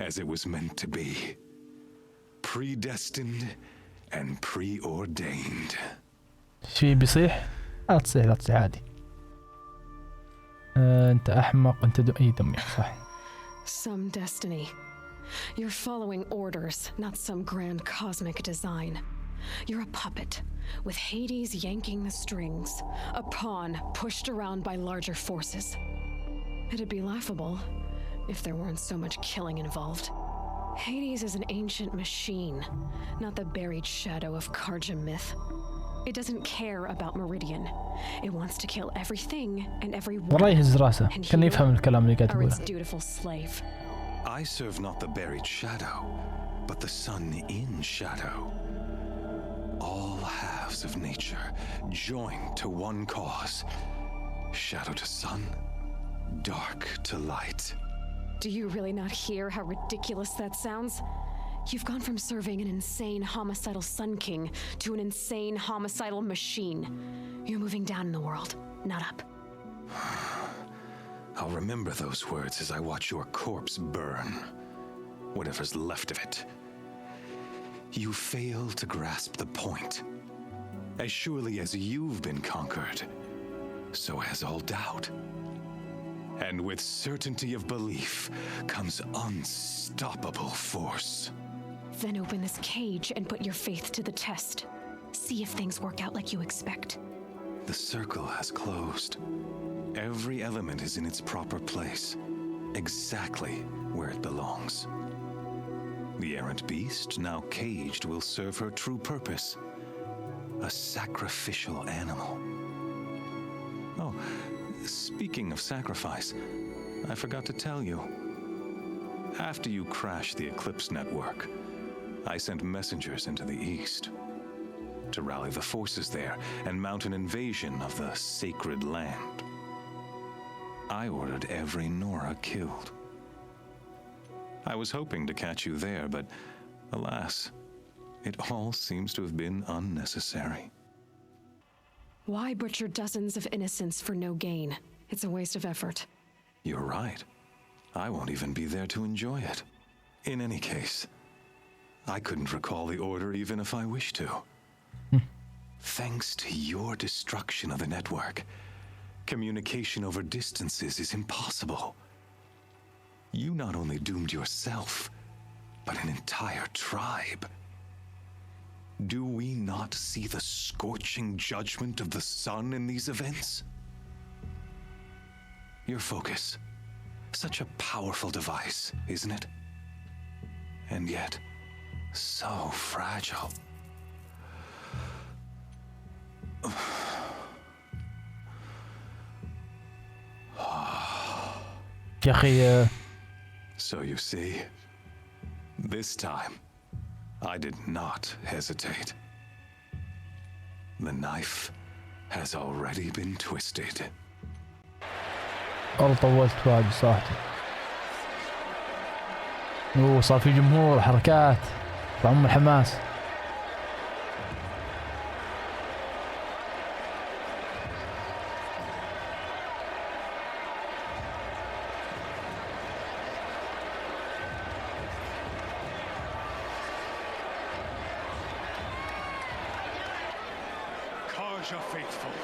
as it was meant to be, predestined and preordained. شي بيصيح؟ لا تصيح لا تصيح عادي. أنت أحمق أنت أي دمي صح. Some destiny. You're following orders, not some grand cosmic design. You're a puppet, with Hades yanking the strings, a pawn pushed around by larger forces. It'd be laughable if there weren't so much killing involved. Hades is an ancient machine, not the buried shadow of Karja myth. It doesn't care about Meridian. It wants to kill everything and everyone. والله يهز راسه، كان يفهم الكلام اللي قاعد Are its يقوله. dutiful slave. I serve not the buried shadow, but the sun in shadow. All halves of nature joined to one cause. Shadow to sun, dark to light. Do you really not hear how ridiculous that sounds? You've gone from serving an insane homicidal Sun King to an insane homicidal machine. You're moving down in the world, not up. I'll remember those words as I watch your corpse burn. Whatever's left of it. You fail to grasp the point. As surely as you've been conquered, so has all doubt. And with certainty of belief comes unstoppable force. Then open this cage and put your faith to the test. See if things work out like you expect. The circle has closed. Every element is in its proper place, exactly where it belongs. The errant beast, now caged, will serve her true purpose. A sacrificial animal. Oh, speaking of sacrifice, I forgot to tell you. After you crashed the Eclipse network, I sent messengers into the east to rally the forces there and mount an invasion of the sacred land. I ordered every Nora killed. I was hoping to catch you there, but alas, it all seems to have been unnecessary. Why butcher dozens of innocents for no gain? It's a waste of effort. You're right. I won't even be there to enjoy it. In any case, I couldn't recall the order even if I wished to. Thanks to your destruction of the network, communication over distances is impossible. You not only doomed yourself, but an entire tribe. Do we not see the scorching judgment of the sun in these events? Your focus, such a powerful device, isn't it? And yet, so fragile. يا أخي. So you see, this time, I did not hesitate. The knife has already been twisted. والله طولت واجد صراحة. صار في جمهور حركات طعم الحماس. Faithful,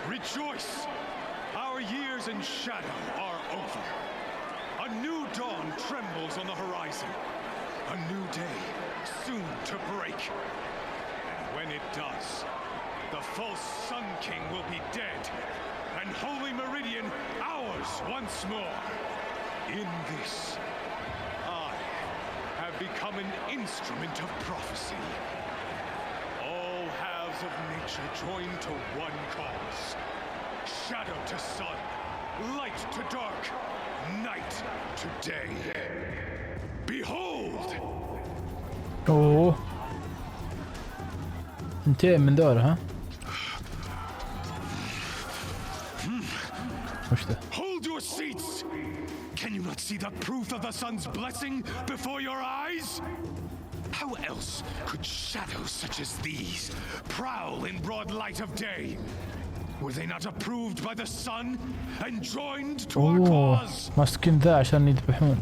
rejoice! Our years in shadow are over. A new dawn trembles on the horizon. A new day soon to break. And when it does, the false Sun King will be dead, and Holy Meridian ours once more. In this, I have become an instrument of prophecy. Of nature joined to one cause. Shadow to sun, light to dark, night to day. Behold! اوه انتين من ذولا ها؟ وش ذا؟ Hold your seats! Can you not see the proof of the sun's blessing before your eyes? How else could shadows such as these prowl in broad light of day? Were they not approved by the sun and joined to our cause? ماسكين ذا عشان يذبحون.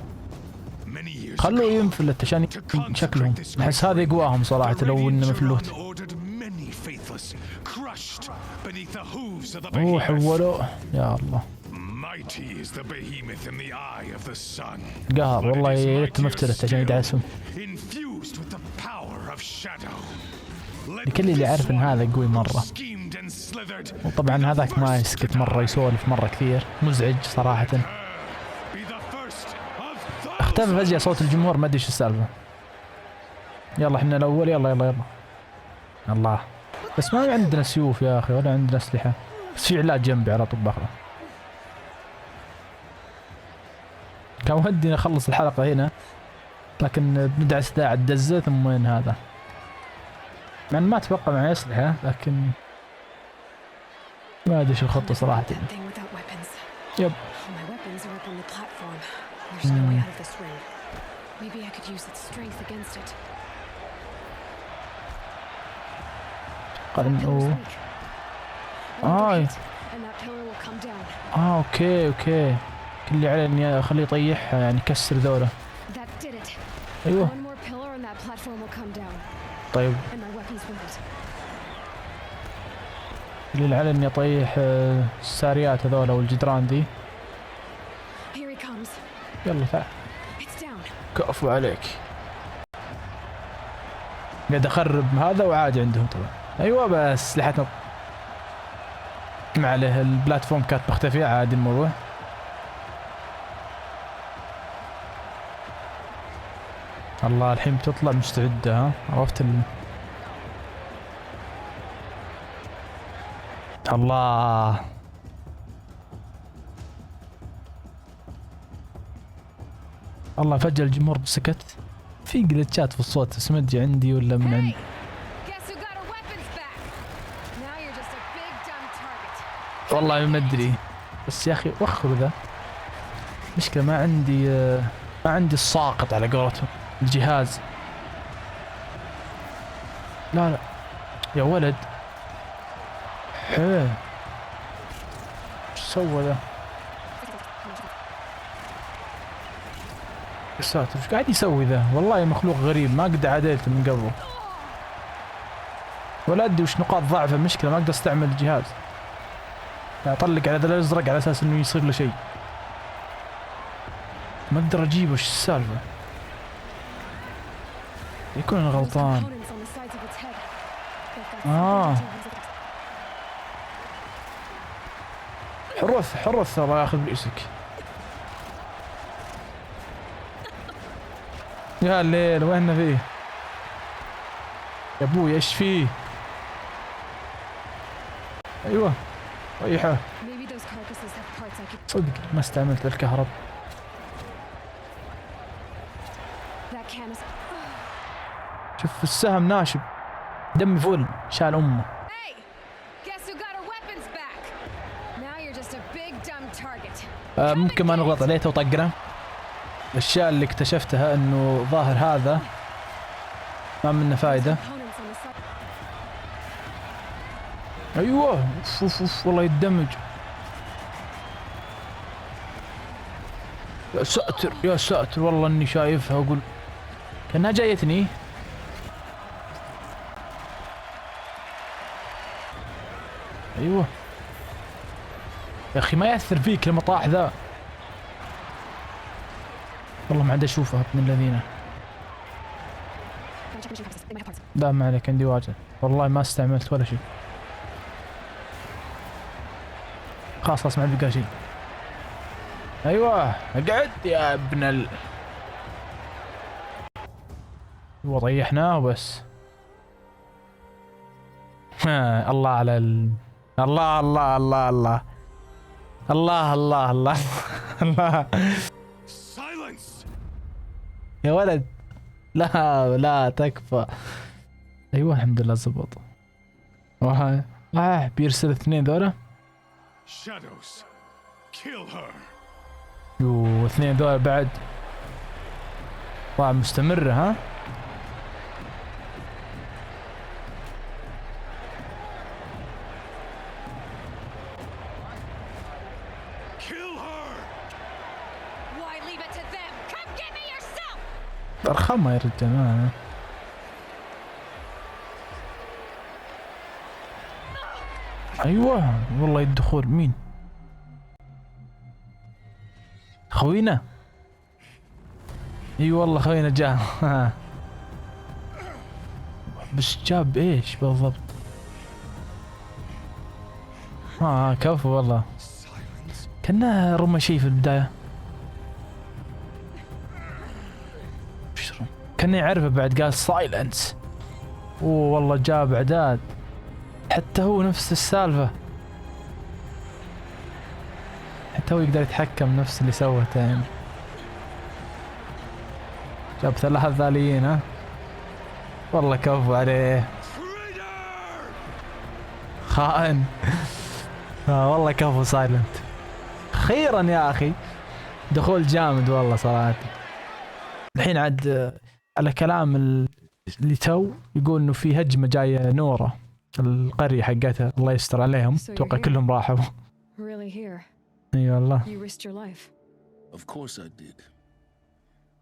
خلوه ينفلت عشان شكلهم. أحس هذا يقواهم صراحة لو إنه مفلوت. أوه حولوه يا الله. قهر والله يا ريت مفتلت عشان يدعسهم. لكل اللي يعرف ان هذا قوي مرة. وطبعا هذاك ما يسكت مرة، يسولف مرة كثير، مزعج صراحة. اختفى فجأة صوت الجمهور، ما ادري ايش السالفة. يلا احنا الاول، يلا يلا يلا. الله بس ما عندنا سيوف يا اخي ولا عندنا اسلحة، بس في علاج جنبي على طول باخذه. كان ودي نخلص الحلقة هنا، لكن بندعس ذا على الدزة ثم وين هذا؟ مع ما اتوقع معي اسلحة، لكن ما ادري شو الخطة صراحة. يب. قال انه اوكي كل اللي علي اني اخليه يطيحها، يعني يكسر ذوله. ايوه طيب اللي علي اني اطيح الساريات هذولا والجدران ذي. يلا تعال كفو عليك. قاعد اخرب هذا وعادي عندهم طبعا. ايوه بس اسلحتنا ما عليه، البلاتفورم كانت مختفية عادي الموضوع. الله الحين بتطلع مستعدة، ها عرفت الله الله فجأة الجمهور سكت. في جلتشات في الصوت اسمدي عندي ولا من عندي؟ والله ما ادري، بس يا اخي وخروا ذا. مشكلة ما عندي الساقط على قولتهم الجهاز. لا يا ولد ايش سوى ذا؟ يا ساتر ايش قاعد يسوي ذا؟ والله مخلوق غريب ما قد عدلته من قبل، ولا ادري وش نقاط ضعفه. مشكلة ما اقدر استعمل الجهاز، اطلق على ذا الازرق على اساس انه يصير له شيء، ما اقدر اجيبه. وش السالفة؟ يكون انا غلطان. حرث الله ياخذ بليسك. يا الليل وين فيه يا ابوي؟ ايش فيه؟ ايوه طيحه. صدق ما استعملت الكهرب. شوف السهم ناشب، دمي فل، شال امه. ممكن ما نغلط عليه وطقنا. الاشياء اللي اكتشفتها انه ظاهر هذا ما منه فايدة. ايوه اوف والله يتدمج. يا ساتر والله اني شايفها واقول كأنها جايتني. ايوه يا اخي ما يأثر فيك لما طاح ذا. والله ما عاد اشوفها ابن الذين. لا ما عليك عندي واجد، والله ما استعملت ولا شيء. خلاص ما عاد بقى شيء. ايوه اقعد يا ابن وطيحناه بس. الله على الله الله الله الله الله الله الله الله. يا ولد لا تكفى. ايوه الحمد لله زبط. بيرسل اثنين ذولا. اثنين ذولا بعد طبعا مستمرة. ها ارخمها يا رجال. ايوه والله الدخول. مين خوينا؟ اي والله خوينا جاء. بس جاب ايش بالضبط؟ كفو والله كأنه رمى شيء في البداية. كان يعرفه بعد قال سايلنس. والله جاب اعداد، حتى هو نفس السالفة، حتى هو يقدر يتحكم نفس اللي سوته يعني. جاب 3 ذاليين. ها والله كفو عليه. خائن. والله كفو سايلنت. اخيرا يا اخي دخول جامد والله صراحه. الحين عاد على كلام اللي تو يقول انه في هجمه جايه نوره القريه حقتها، الله يستر عليهم. اتوقع كلهم راحوا. اي والله. Of course I did.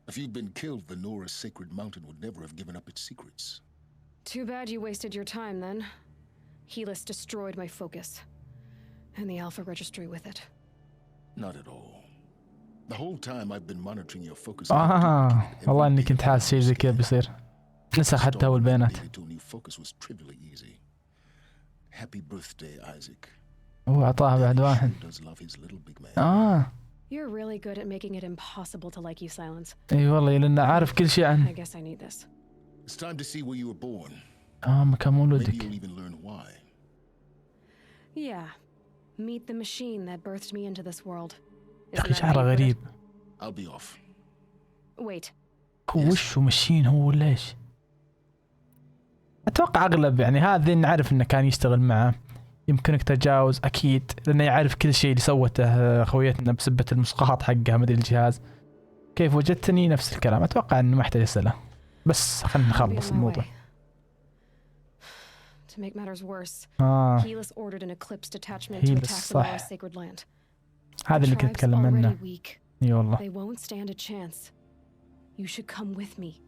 If you'd been killed, the Nora's sacred mountain would never have given up its secrets. Too bad you wasted your time then. Helis destroyed my focus. And the Alpha Registry with it. Not at all. The whole time I've been monitoring your focus. والله اني كنت حاسس شيء زي كذا بيصير. نسخ حتى هو البيانات. Happy birthday, Isaac. هو اعطاها بعد واحد. You're really good at making it impossible to like you, Silence. اي والله لانه عارف كل شيء عنه. I guess I need this. It's time to see where you were born. مكان مولودك. Maybe you'll even learn why. Yeah. Meet the machine that birthed me into this world. يا اخي شعره غريب. I'll be off. Wait. هو وش مشين هو ولا ايش؟ اتوقع اغلب يعني هذا نعرف انه كان يشتغل معه. يمكنك تجاوز اكيد لانه يعرف كل شيء اللي سوته خويتنا بسبة المسقطات حقها مدري الجهاز. كيف وجدتني نفس الكلام. اتوقع انه ما يحتاج اسئله. بس خلينا نخلص الموضوع. To make matters worse, Helis ordered an eclipse detachment to attack the Nora's sacred land. هذا اللي كنت اتكلم عنه. اي والله. They won't stand a chance. You should come with me.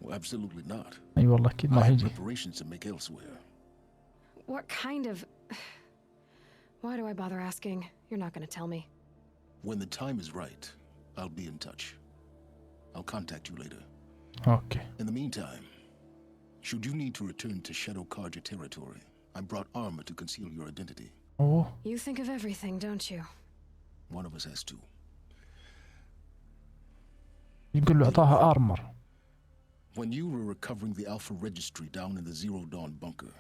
Well, absolutely not. اي والله اكيد ما يجي. Preparations to make elsewhere. What kind of? Why do I bother asking? You're not going to tell me. When the time is right, I'll be in touch. I'll contact you later. Okay. In the meantime, should you need to return to Shadow Karja territory, I brought armor to conceal your identity. Oh. You think of everything, don't you? One of us has to. يقول له اعطاها armor. When you were recovering the Alpha Registry down in the Zero Dawn bunker,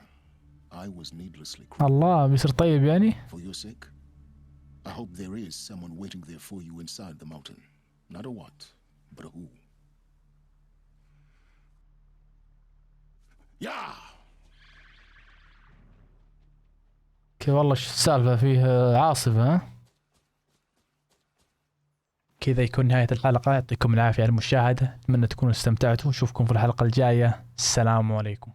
I was needlessly cruel. الله بيصير طيب يعني. For your sake, I hope there is someone waiting there for you inside the mountain. Not a what, but a who. Yeah. والله شو السالفة فيه عاصفة ها؟ كذا يكون نهاية الحلقة. يعطيكم العافية على المشاهدة. أتمنى تكونوا استمتعتوا. نشوفكم في الحلقة الجاية. السلام عليكم.